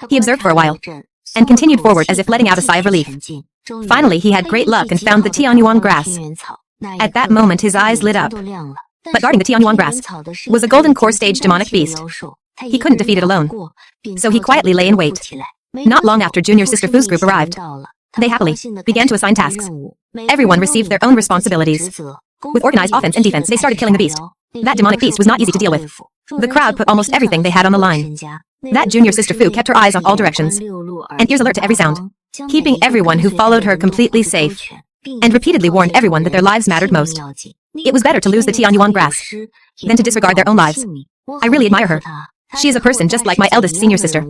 He observed for a while, and continued forward as if letting out a sigh of relief. Finally he had great luck and found the Tianyuan grass. At that moment his eyes lit up. But guarding the Tianyuan grass was a golden core stage demonic beast. He couldn't defeat it alone, so he quietly lay in wait. Not long after junior sister Fu's group arrived, they happily began to assign tasks. Everyone received their own responsibilities. With organized offense and defense they started killing the beast. That demonic beast was not easy to deal with. The crowd put almost everything they had on the line. That junior sister Fu kept her eyes on all directions, and ears alert to every sound, keeping everyone who followed her completely safe, and repeatedly warned everyone that their lives mattered most. It was better to lose the Tianyuan grass than to disregard their own lives. I really admire her. She is a person just like my eldest senior sister.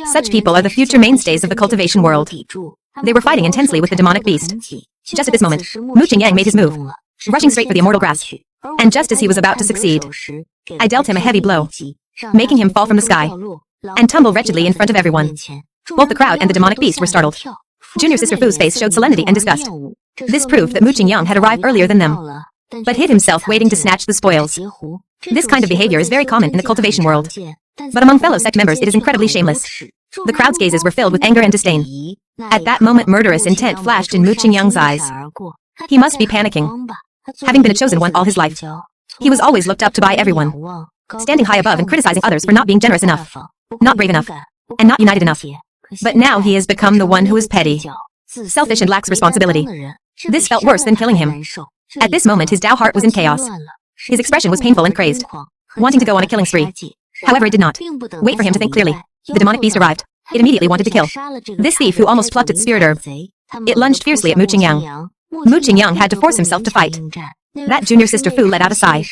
Such people are the future mainstays of the cultivation world. They were fighting intensely with the demonic beast. Just at this moment, Mu Qingyang made his move, rushing straight for the immortal grass. And just as he was about to succeed, I dealt him a heavy blow, making him fall from the sky, and tumble wretchedly in front of everyone. Both the crowd and the demonic beast were startled. Junior sister Fu's face showed solemnity and disgust. This proved that Mu Qingyang had arrived earlier than them, but hid himself waiting to snatch the spoils. This kind of behavior is very common in the cultivation world, but among fellow sect members it is incredibly shameless. The crowd's gazes were filled with anger and disdain. At that moment murderous intent flashed in Mu Qingyang's eyes. He must be panicking. Having been a chosen one all his life, he was always looked up to by everyone, standing high above and criticizing others for not being generous enough, not brave enough, and not united enough. But now he has become the one who is petty, selfish and lacks responsibility. This felt worse than killing him. At this moment his Dao heart was in chaos. His expression was painful and crazed, wanting to go on a killing spree. However it did not wait for him to think clearly. The demonic beast arrived. It immediately wanted to kill this thief who almost plucked its spirit herb. It lunged fiercely at Mu Qingyang. Mu Qingyang had to force himself to fight. That junior sister Fu let out a sigh,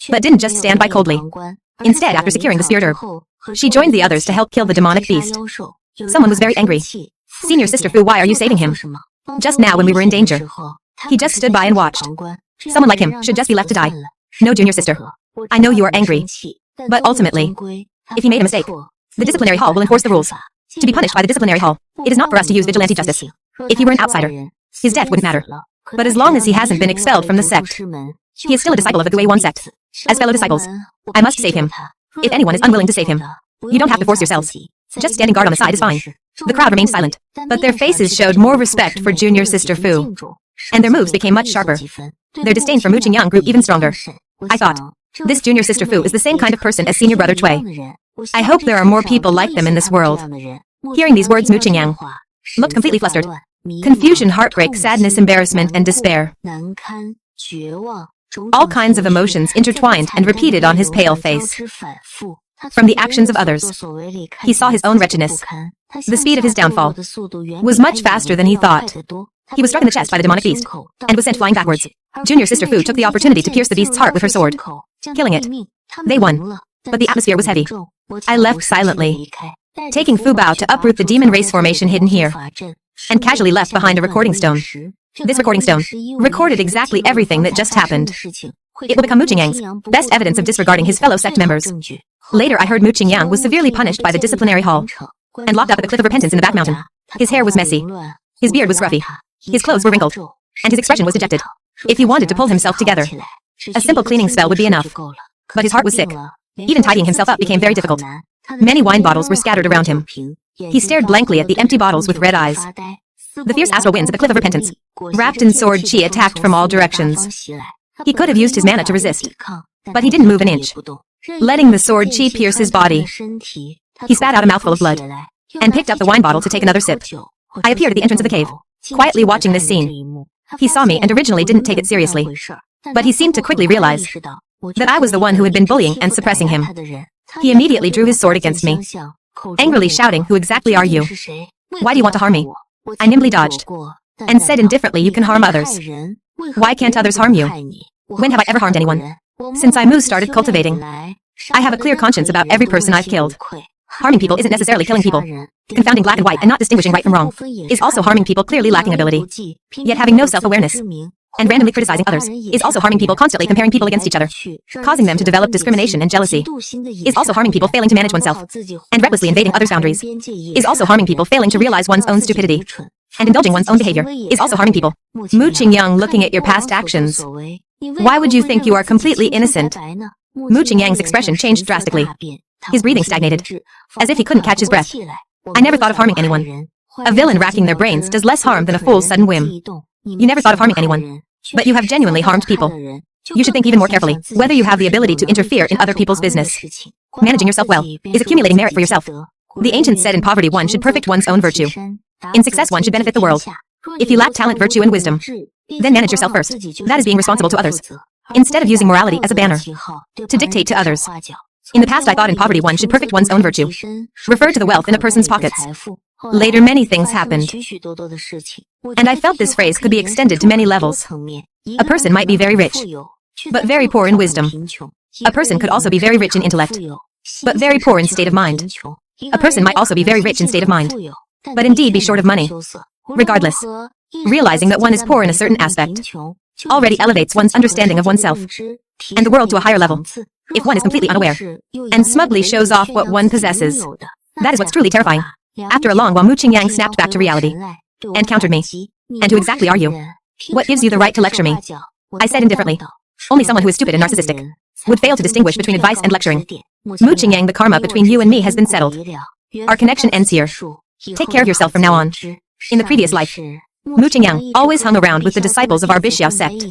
but didn't just stand by coldly. Instead, after securing the spirit herb, she joined the others to help kill the demonic beast. Someone was very angry. Senior sister Fu, why are you saving him? Just now when we were in danger. He just stood by and watched. Someone like him should just be left to die. No, junior sister. I know you are angry, but ultimately, if he made a mistake, the disciplinary hall will enforce the rules. To be punished by the disciplinary hall, it is not for us to use vigilante justice. If he were an outsider, his death wouldn't matter. But as long as he hasn't been expelled from the sect, he is still a disciple of the Gui 1 sect. As fellow disciples, I must save him. If anyone is unwilling to save him, you don't have to force yourselves. Just standing guard on the side is fine. The crowd remained silent, but their faces showed more respect for junior sister Fu, and their moves became much sharper. Their disdain for Mu Qingyang grew even stronger. I thought, this junior sister Fu is the same kind of person as senior brother Cui. I hope there are more people like them in this world. Hearing these words, Mu Qingyang looked completely flustered. Confusion, heartbreak, sadness, embarrassment, and despair. All kinds of emotions intertwined and repeated on his pale face. From the actions of others, he saw his own wretchedness. The speed of his downfall was much faster than he thought. He was struck in the chest by the demonic beast, and was sent flying backwards. Junior sister Fu took the opportunity to pierce the beast's heart with her sword, killing it. They won, but the atmosphere was heavy. I left silently, taking Fu Bao to uproot the demon race formation hidden here, and casually left behind a recording stone. This recording stone recorded exactly everything that just happened. It will become Mu Qingyang's best evidence of disregarding his fellow sect members. Later I heard Mu Qingyang was severely punished by the disciplinary hall, and locked up at the Cliff of Repentance in the back mountain. His hair was messy, his beard was scruffy, his clothes were wrinkled, and his expression was dejected. If he wanted to pull himself together, a simple cleaning spell would be enough. But his heart was sick. Even tidying himself up became very difficult. Many wine bottles were scattered around him. He stared blankly at the empty bottles with red eyes. The fierce astral winds at the Cliff of Repentance, wrapped in sword chi, attacked from all directions. He could have used his mana to resist, but he didn't move an inch, letting the sword chi pierce his body. He spat out a mouthful of blood, and picked up the wine bottle to take another sip. I appeared at the entrance of the cave, quietly watching this scene. He saw me and originally didn't take it seriously, but he seemed to quickly realize that I was the one who had been bullying and suppressing him. He immediately drew his sword against me, angrily shouting, "Who exactly are you? Why do you want to harm me?" I nimbly dodged, and said indifferently, "You can harm others. Why can't others harm you? When have I ever harmed anyone? Since I Mu started cultivating, I have a clear conscience about every person I've killed. Harming people isn't necessarily killing people. Confounding black and white and not distinguishing right from wrong is also harming people clearly lacking ability. Yet having no self-awareness and randomly criticizing others is also harming people constantly comparing people against each other, causing them to develop discrimination and jealousy, is also harming people failing to manage oneself, and recklessly invading others' boundaries, is also harming people failing to realize one's own stupidity, and indulging one's own behavior, is also harming people. Mooching Yang looking at your past actions. Why would you think you are completely innocent? Mooching Yang's expression changed drastically. His breathing stagnated, as if he couldn't catch his breath. I never thought of harming anyone. A villain racking their brains does less harm than a fool's sudden whim. You never thought of harming anyone, but you have genuinely harmed people. You should think even more carefully whether you have the ability to interfere in other people's business. Managing yourself well is accumulating merit for yourself. The ancients said in poverty one should perfect one's own virtue. In success one should benefit the world. If you lack talent, virtue, and wisdom, then manage yourself first. That is being responsible to others, instead of using morality as a banner to dictate to others. In the past I thought in poverty one should perfect one's own virtue. Refer to the wealth in a person's pockets. Later many things happened, and I felt this phrase could be extended to many levels. A person might be very rich, but very poor in wisdom. A person could also be very rich in intellect, but very poor in state of mind. A person might also be very rich in state of mind, but indeed be short of money. Regardless, realizing that one is poor in a certain aspect already elevates one's understanding of oneself and the world to a higher level. If one is completely unaware and smugly shows off what one possesses, that is what's truly terrifying. After a long while, Mooching Yang snapped back to reality and countered me. And who exactly are you? What gives you the right to lecture me? I said indifferently. Only someone who is stupid and narcissistic would fail to distinguish between advice and lecturing. Mooching Yang, the karma between you and me has been settled. Our connection ends here. Take care of yourself from now on. In the previous life, Mooching Yang always hung around with the disciples of our Bixiao sect.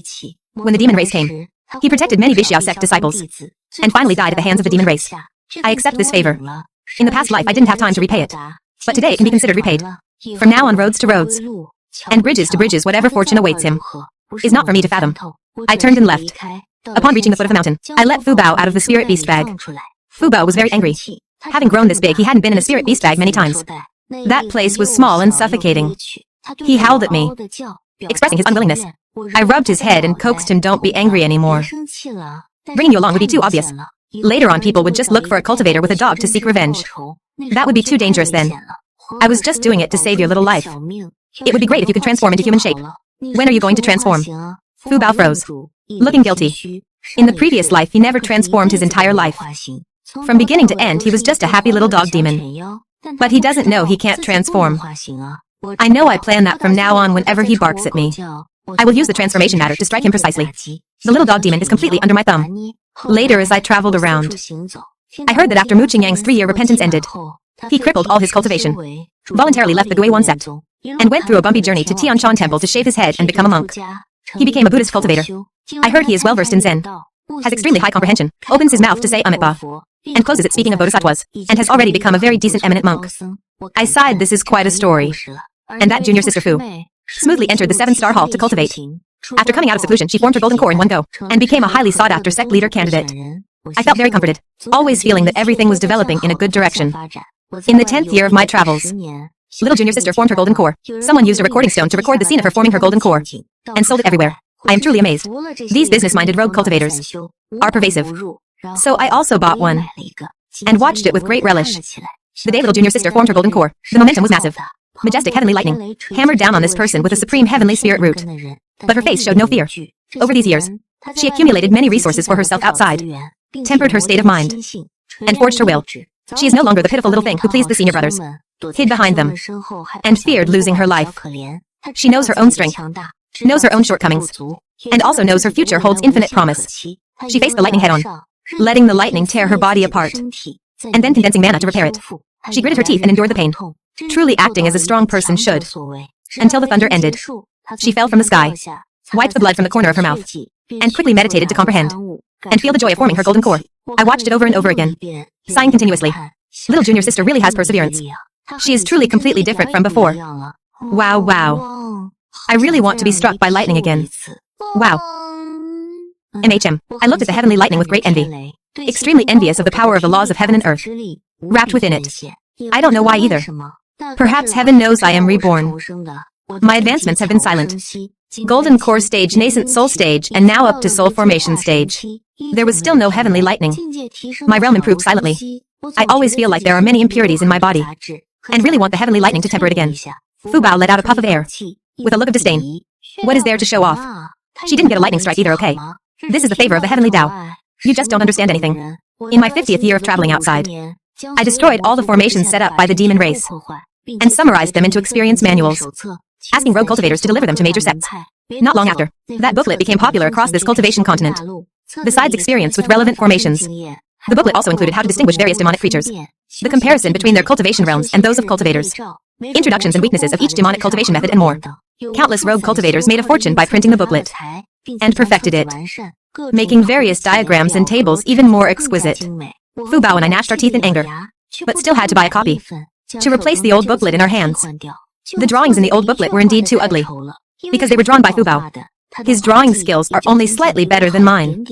When the demon race came, he protected many Bixiao sect disciples, and finally died at the hands of the demon race. I accept this favor. In the past life I didn't have time to repay it, but today it can be considered repaid. From now on, roads to roads, and bridges to bridges, whatever fortune awaits him is not for me to fathom. I turned and left. Upon reaching the foot of the mountain, I let Fu Bao out of the spirit beast bag. Fu Bao was very angry. Having grown this big, he hadn't been in a spirit beast bag many times. That place was small and suffocating. He howled at me, expressing his unwillingness. I rubbed his head and coaxed him, "Don't be angry anymore. Bringing you along would be too obvious. Later on people would just look for a cultivator with a dog to seek revenge. That would be too dangerous then. I was just doing it to save your little life. It would be great if you could transform into human shape. When are you going to transform?" Fu Bao froze, looking guilty. In the previous life he never transformed his entire life. From beginning to end he was just a happy little dog demon. But he doesn't know he can't transform. I know I plan that from now on whenever he barks at me, I will use the transformation matter to strike him precisely. The little dog demon is completely under my thumb. Later as I traveled around, I heard that after Mooching Yang's 3-year repentance ended, he crippled all his cultivation, voluntarily left the Guiwan sect, and went through a bumpy journey to Tianshan Temple to shave his head and become a monk. He became a Buddhist cultivator. I heard he is well versed in Zen, has extremely high comprehension, opens his mouth to say Amitabha, and closes it speaking of bodhisattvas, and has already become a very decent eminent monk. I sighed, this is quite a story. And that junior sister Fu smoothly entered the 7-star hall to cultivate. After coming out of seclusion, she formed her golden core in one go, and became a highly sought-after sect leader candidate. I felt very comforted, always feeling that everything was developing in a good direction. In the 10th year of my travels, little junior sister formed her golden core. Someone used a recording stone to record the scene of her forming her golden core, and sold it everywhere. I am truly amazed. These business-minded rogue cultivators are pervasive. So I also bought one, and watched it with great relish. The day little junior sister formed her golden core, the momentum was massive. Majestic heavenly lightning hammered down on this person with a supreme heavenly spirit root. But her face showed no fear. Over these years, she accumulated many resources for herself outside, tempered her state of mind, and forged her will. She is no longer the pitiful little thing who pleased the senior brothers, hid behind them, and feared losing her life. She knows her own strength, knows her own shortcomings, and also knows her future holds infinite promise. She faced the lightning head-on, letting the lightning tear her body apart, and then condensing mana to repair it. She gritted her teeth and endured the pain, truly acting as a strong person should, until the thunder ended. She fell from the sky, wiped the blood from the corner of her mouth, and quickly meditated to comprehend and feel the joy of forming her golden core. I watched it over and over again, sighing continuously. Little junior sister really has perseverance. She is truly completely different from before. Wow, wow. I really want to be struck by lightning again. Wow. I looked at the heavenly lightning with great envy, extremely envious of the power of the laws of heaven and earth, wrapped within it. I don't know why either. Perhaps heaven knows I am reborn. My advancements have been silent. Golden core stage, nascent soul stage, and now up to soul formation stage. There was still no heavenly lightning. My realm improved silently. I always feel like there are many impurities in my body, and really want the heavenly lightning to temper it again. Fu Bao let out a puff of air, with a look of disdain. What is there to show off? She didn't get a lightning strike either, okay? This is the favor of the heavenly Tao. You just don't understand anything. In my 50th year of traveling outside, I destroyed all the formations set up by the demon race, and summarized them into experience manuals, asking rogue cultivators to deliver them to major sects. Not long after, that booklet became popular across this cultivation continent. Besides experience with relevant formations, the booklet also included how to distinguish various demonic creatures, the comparison between their cultivation realms and those of cultivators, introductions and weaknesses of each demonic cultivation method, and more. Countless rogue cultivators made a fortune by printing the booklet, and perfected it, making various diagrams and tables even more exquisite. Fu Bao and I gnashed our teeth in anger, but still had to buy a copy, to replace the old booklet in our hands. The drawings in the old booklet were indeed too ugly, because they were drawn by Fu Bao. His drawing skills are only slightly better than mine.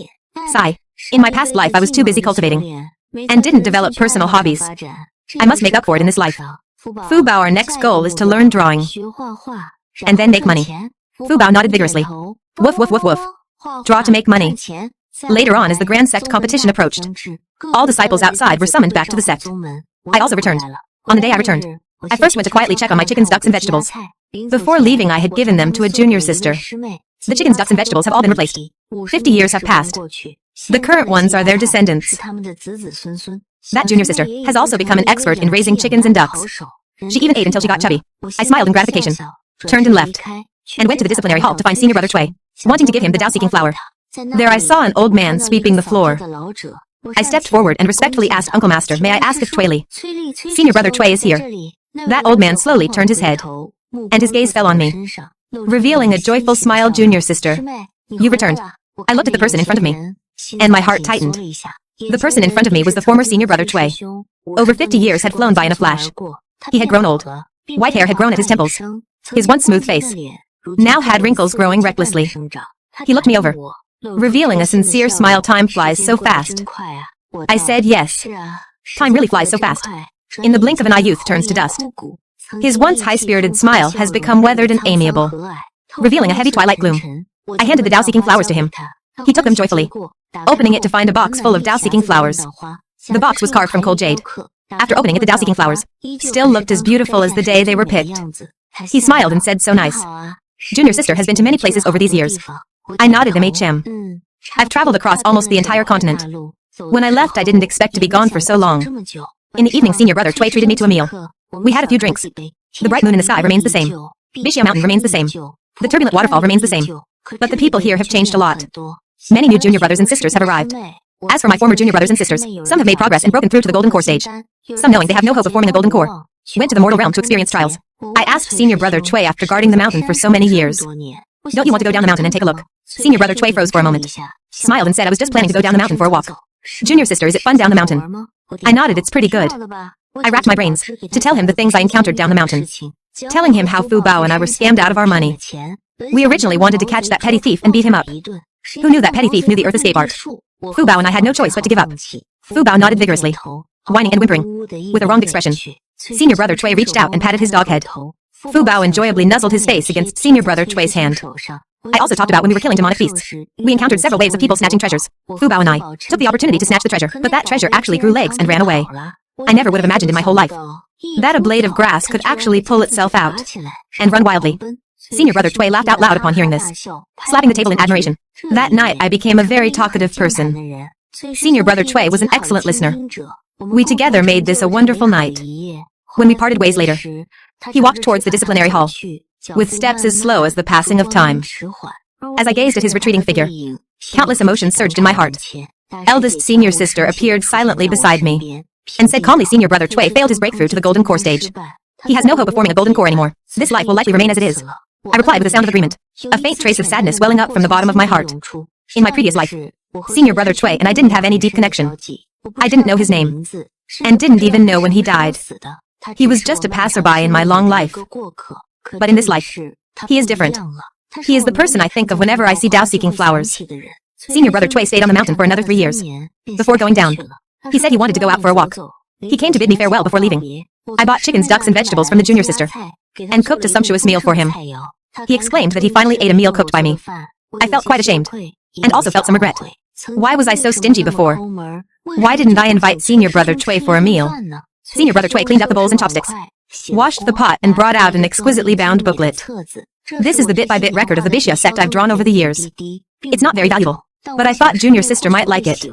Sigh. In my past life I was too busy cultivating, and didn't develop personal hobbies. I must make up for it in this life. Fu Bao, our next goal is to learn drawing, and then make money. Fu Bao nodded vigorously. Woof woof woof woof. Draw to make money. Later on, as the grand sect competition approached, all disciples outside were summoned back to the sect. I also returned. On the day I returned, I first went to quietly check on my chickens, ducks, and vegetables. Before leaving, I had given them to a junior sister. The chickens, ducks, and vegetables have all been replaced. 50 years have passed. The current ones are their descendants. That junior sister has also become an expert in raising chickens and ducks. She even ate until she got chubby. I smiled in gratification, turned and left, and went to the disciplinary hall to find senior brother Cui, wanting to give him the Tao-seeking flower. There I saw an old man sweeping the floor. I stepped forward and respectfully asked Uncle Master, may I ask if Cui Li, senior brother Cui, is here? That old man slowly turned his head, and his gaze fell on me, revealing a joyful smile. Junior sister, you returned. I looked at the person in front of me, and my heart tightened. The person in front of me was the former senior brother Cui. Over 50 years had flown by in a flash. He had grown old. White hair had grown at his temples. His once smooth face now had wrinkles growing recklessly. He looked me over, revealing a sincere smile. Time flies so fast. I said yes. Time really flies so fast. In the blink of an eye, youth turns to dust. His once high-spirited smile has become weathered and amiable, revealing a heavy twilight gloom. I handed the Tao-seeking flowers to him. He took them joyfully, opening it to find a box full of Tao-seeking flowers. The box was carved from cold jade. After opening it, the Tao-seeking flowers still looked as beautiful as the day they were picked. He smiled and said, so nice. Junior sister has been to many places over these years. I nodded. I've traveled across almost the entire continent. When I left, I didn't expect to be gone for so long. In the evening, senior brother Cui treated me to a meal. We had a few drinks. The bright moon in the sky remains the same. Bixiao Mountain remains the same. The turbulent waterfall remains the same. But the people here have changed a lot. Many new junior brothers and sisters have arrived. As for my former junior brothers and sisters, some have made progress and broken through to the golden core stage. Some, knowing they have no hope of forming a golden core, went to the mortal realm to experience trials. I asked senior brother Cui, after guarding the mountain for so many years, don't you want to go down the mountain and take a look? Senior brother Cui froze for a moment, smiled and said, I was just planning to go down the mountain for a walk. Junior sister, is it fun down the mountain? I nodded. It's pretty good. I racked my brains to tell him the things I encountered down the mountain, telling him how Fu Bao and I were scammed out of our money. We originally wanted to catch that petty thief and beat him up. Who knew that petty thief knew the earth escape art? Fu Bao and I had no choice but to give up. Fu Bao nodded vigorously, whining and whimpering, with a wronged expression. Senior brother Cui reached out and patted his dog head. Fu Bao enjoyably nuzzled his face against senior brother Cui's hand. I also talked about when we were killing demonic beasts. We encountered several waves of people snatching treasures. Fu Bao and I took the opportunity to snatch the treasure, but that treasure actually grew legs and ran away. I never would have imagined in my whole life that a blade of grass could actually pull itself out and run wildly. Senior brother Cui laughed out loud upon hearing this, slapping the table in admiration. That night I became a very talkative person. Senior brother Cui was an excellent listener. We together made this a wonderful night. When we parted ways later, he walked towards the disciplinary hall, with steps as slow as the passing of time. As I gazed at his retreating figure, countless emotions surged in my heart. Eldest senior sister appeared silently beside me, and said calmly, senior brother Cui failed his breakthrough to the golden core stage. He has no hope of forming a golden core anymore. This life will likely remain as it is. I replied with a sound of agreement, a faint trace of sadness welling up from the bottom of my heart. In my previous life, senior brother Cui and I didn't have any deep connection. I didn't know his name, and didn't even know when he died. He was just a passerby in my long life. But in this life, he is different. He is the person I think of whenever I see Tao-seeking flowers. Senior brother Cui stayed on the mountain for another 3 years. Before going down, he said he wanted to go out for a walk. He came to bid me farewell before leaving. I bought chickens, ducks, and vegetables from the junior sister, and cooked a sumptuous meal for him. He exclaimed that he finally ate a meal cooked by me. I felt quite ashamed, and also felt some regret. Why was I so stingy before? Why didn't I invite senior brother Cui for a meal? Senior brother Cui cleaned up the bowls and chopsticks, washed the pot and brought out an exquisitely bound booklet. This is the bit-by-bit record of the Bishya sect I've drawn over the years. It's not very valuable, but I thought junior sister might like it.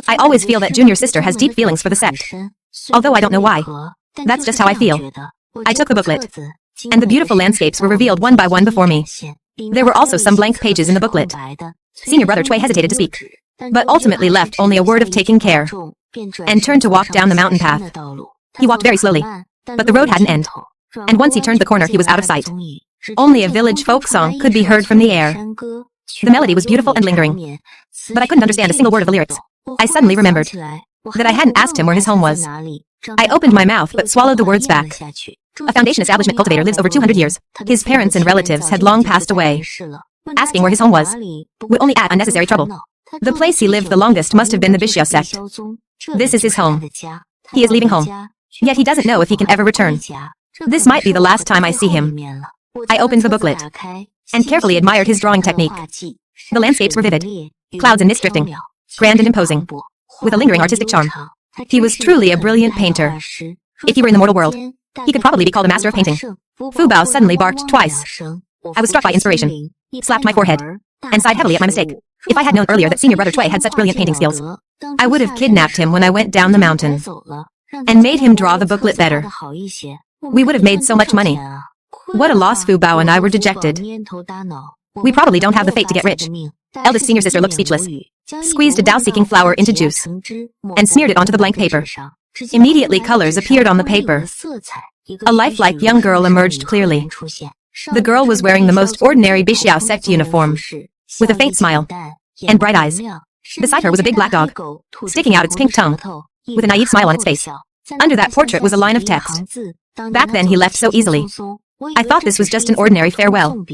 I always feel that junior sister has deep feelings for the sect, although I don't know why. That's just how I feel. I took the booklet, and the beautiful landscapes were revealed one by one before me. There were also some blank pages in the booklet. Senior brother Cui hesitated to speak, but ultimately left only a word of taking care, and turned to walk down the mountain path. He walked very slowly, but the road had an end, and once he turned the corner he was out of sight. Only a village folk song could be heard from the air. The melody was beautiful and lingering, but I couldn't understand a single word of the lyrics. I suddenly remembered that I hadn't asked him where his home was. I opened my mouth but swallowed the words back. A foundation establishment cultivator lives over 200 years. His parents and relatives had long passed away. Asking where his home was would only add unnecessary trouble. The place he lived the longest must have been the Bishya sect. This is his home. He is leaving home, yet he doesn't know if he can ever return. This might be the last time I see him. I opened the booklet and carefully admired his drawing technique. The landscapes were vivid, clouds and mist drifting, grand and imposing, with a lingering artistic charm. He was truly a brilliant painter. If he were in the mortal world, he could probably be called a master of painting. Fu Bao suddenly barked twice. I was struck by inspiration, slapped my forehead, and sighed heavily at my mistake. If I had known earlier that senior brother Cui had such brilliant painting skills, I would have kidnapped him when I went down the mountain, and made him draw the booklet better. We would have made so much money. What a loss. Fu Bao and I were dejected. We probably don't have the fate to get rich. Eldest senior sister looked speechless, squeezed a Dao-seeking flower into juice, and smeared it onto the blank paper. Immediately colors appeared on the paper. A lifelike young girl emerged clearly. The girl was wearing the most ordinary Bishya sect uniform, with a faint smile and bright eyes. Beside her was a big black dog, sticking out its pink tongue, with a naive smile on its face. Under that portrait was a line of text. Back then he left so easily. I thought this was just an ordinary farewell,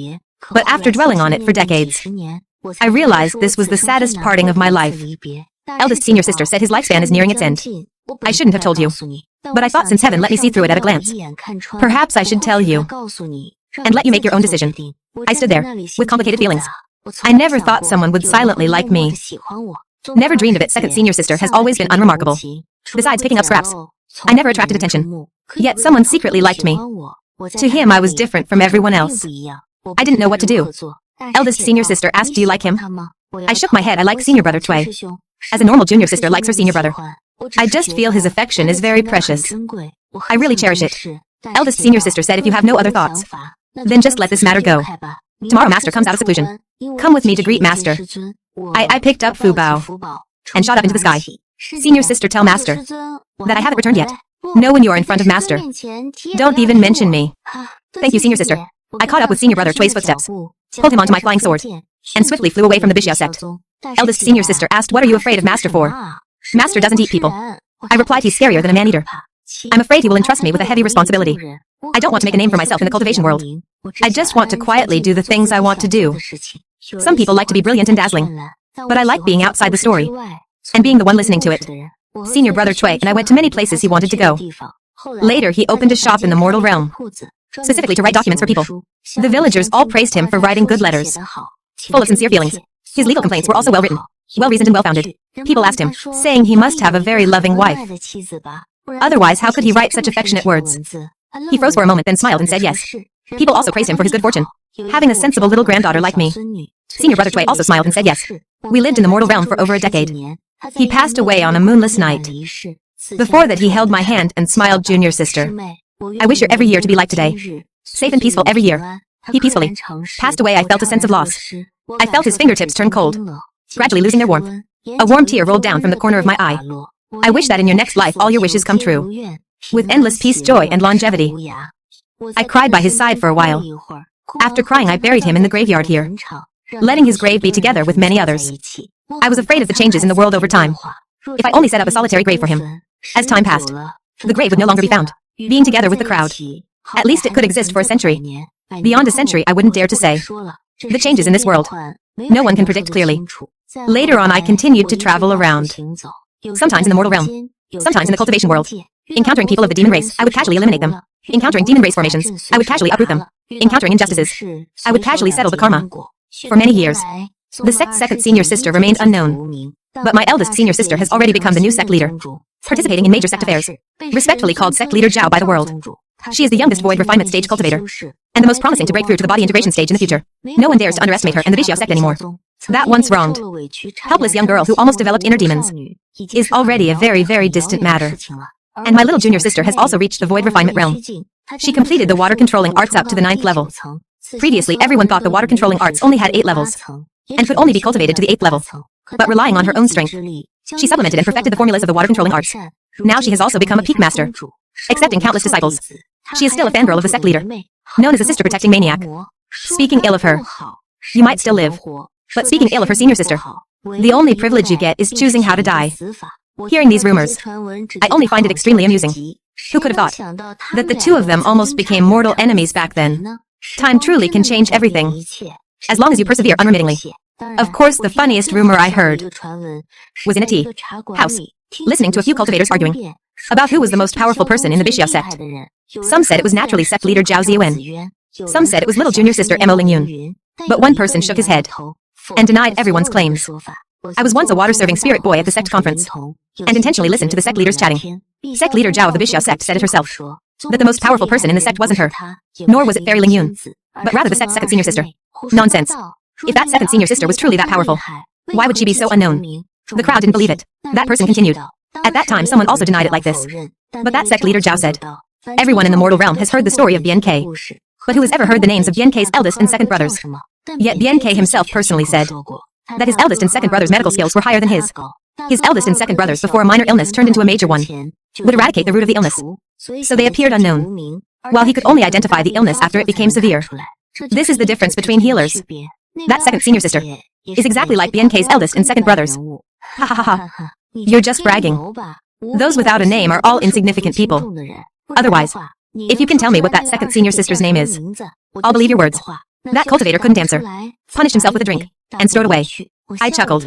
but after dwelling on it for decades, I realized this was the saddest parting of my life. Eldest senior sister said his lifespan is nearing its end. I shouldn't have told you, but I thought since heaven let me see through it at a glance, perhaps I should tell you, and let you make your own decision. I stood there, with complicated feelings. I never thought someone would silently like me. Never dreamed of it. Second senior sister has always been unremarkable. Besides picking up scraps, I never attracted attention. Yet someone secretly liked me. To him I was different from everyone else. I didn't know what to do. Eldest senior sister asked, do you like him? I shook my head. I like senior brother Cui, as a normal junior sister likes her senior brother. I just feel his affection is very precious. I really cherish it. Eldest senior sister said, if you have no other thoughts, then just let this matter go. Tomorrow master comes out of seclusion. Come with me to greet master. I picked up Fu Bao and shot up into the sky. Senior sister, tell master that I haven't returned yet. No, when you are in front of master, don't even mention me. Thank you, senior sister. I caught up with senior brother Cui's footsteps, pulled him onto my flying sword, and swiftly flew away from the Bishya sect. Eldest senior sister asked, what are you afraid of master for? Master doesn't eat people. I replied, he's scarier than a man-eater. I'm afraid he will entrust me with a heavy responsibility. I don't want to make a name for myself in the cultivation world. I just want to quietly do the things I want to do. Some people like to be brilliant and dazzling, but I like being outside the story, and being the one listening to it. Senior brother Cui and I went to many places he wanted to go. Later he opened a shop in the mortal realm, specifically to write documents for people. The villagers all praised him for writing good letters, full of sincere feelings. His legal complaints were also well-written, well-reasoned and well-founded. People asked him, saying he must have a very loving wife. Otherwise, how could he write such affectionate words? He froze for a moment, then smiled and said yes. People also praised him for his good fortune, having a sensible little granddaughter like me. Senior brother Cui also smiled and said yes. We lived in the mortal realm for over a decade. He passed away on a moonless night. Before that he held my hand and smiled, junior sister. I wish your every year to be like today. Safe and peaceful every year. He peacefully passed away. I felt a sense of loss. I felt his fingertips turn cold, gradually losing their warmth. A warm tear rolled down from the corner of my eye. I wish that in your next life all your wishes come true, with endless peace, joy, and longevity. I cried by his side for a while. After crying, I buried him in the graveyard here, letting his grave be together with many others. I was afraid of the changes in the world over time. If I only set up a solitary grave for him, as time passed, the grave would no longer be found, being together with the crowd. At least it could exist for a century. Beyond a century, I wouldn't dare to say. The changes in this world, no one can predict clearly. Later on, I continued to travel around. Sometimes in the mortal realm, sometimes in the cultivation world. Encountering people of the demon race, I would casually eliminate them. Encountering demon race formations, I would casually uproot them. Encountering injustices, I would casually settle the karma. For many years, The sect's second senior sister remained unknown. But my eldest senior sister has already become the new sect leader, participating in major sect affairs, respectfully called sect leader Zhao by the world. She is the youngest void refinement stage cultivator, and the most promising to break through to the body integration stage in the future. No one dares to underestimate her and the Bishao sect anymore. That once wronged, helpless young girl who almost developed inner demons is already a very, very distant matter. And my little junior sister has also reached the void refinement realm. She completed the water controlling arts up to the 9th level. Previously, everyone thought the water controlling arts only had 8 levels, and could only be cultivated to the 8th level. But relying on her own strength, she supplemented and perfected the formulas of the water controlling arts. Now she has also become a peak master, accepting countless disciples. She is still a fangirl of the sect leader, known as a sister protecting maniac. Speaking ill of her, you might still live, but speaking ill of her senior sister, the only privilege you get is choosing how to die. Hearing these rumors, I only find it extremely amusing. Who could have thought that the two of them almost became mortal enemies back then? Time truly can change everything, as long as you persevere unremittingly. Of course, the funniest rumor I heard was in a tea house, listening to a few cultivators arguing about who was the most powerful person in the Bishao sect. Some said it was naturally sect leader Zhao Ziyuan. Some said it was little junior sister Mo Lingyun. But one person shook his head and denied everyone's claims. I was once a water-serving spirit boy at the sect conference, and intentionally listened to the sect leaders chatting. Sect leader Zhao of the Bishao sect said it herself, that the most powerful person in the sect wasn't her, nor was it Fairy Lingyun, but rather the sect's second senior sister. Nonsense. If that second senior sister was truly that powerful, why would she be so unknown? The crowd didn't believe it. That person continued. At that time someone also denied it like this. But that sect leader Zhao said, everyone in the mortal realm has heard the story of BNK. But who has ever heard the names of BNK's eldest and second brothers? Yet BNK himself personally said that his eldest and second brother's medical skills were higher than his. His eldest and second brothers, before a minor illness turned into a major one, would eradicate the root of the illness. So they appeared unknown, while he could only identify the illness after it became severe. This is the difference between healers. That second senior sister is exactly like BNK's eldest and second brothers. Ha ha ha ha. You're just bragging. Those without a name are all insignificant people. Otherwise, if you can tell me what that second senior sister's name is, I'll believe your words. That cultivator couldn't answer, punished himself with a drink, and strode away. I chuckled.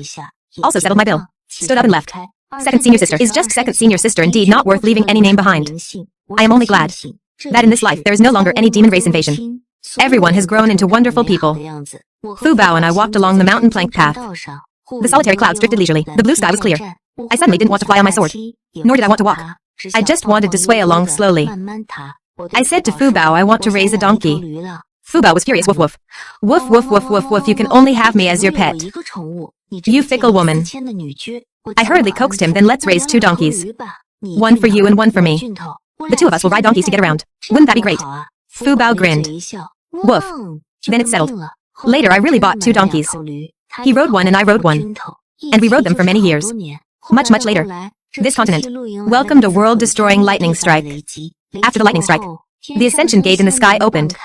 Also settled my bill, stood up and left. Second senior sister is just second senior sister, indeed not worth leaving any name behind. I am only glad that in this life there is no longer any demon race invasion. Everyone has grown into wonderful people. Fu Bao and I walked along the mountain plank path. The solitary clouds drifted leisurely, the blue sky was clear. I suddenly didn't want to fly on my sword, nor did I want to walk. I just wanted to sway along slowly. I said to Fu Bao, I want to raise a donkey. Fu Bao was furious. Woof woof. Woof woof woof woof woof, you can only have me as your pet. You fickle woman. I hurriedly coaxed him, then let's raise 2 donkeys. One for you and one for me. The 2 of us will ride donkeys to get around. Wouldn't that be great? Fu Bao grinned. Woof. Then it's settled. Later I really bought 2 donkeys. He rode one and I rode one. And we rode them for many years. Much, much later. This continent welcomed a world-destroying lightning strike. After the lightning strike, the ascension gate in the sky opened.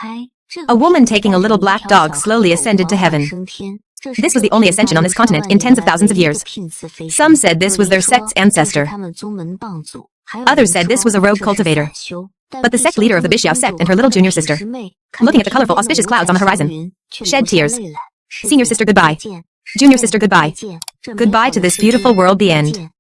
A woman taking a little black dog slowly ascended to heaven. This was the only ascension on this continent in tens of thousands of years. Some said this was their sect's ancestor. Others said this was a rogue cultivator. But the sect leader of the Bishao sect and her little junior sister, looking at the colorful auspicious clouds on the horizon, shed tears. Senior sister, goodbye. Junior sister, goodbye. Goodbye to this beautiful world, the end.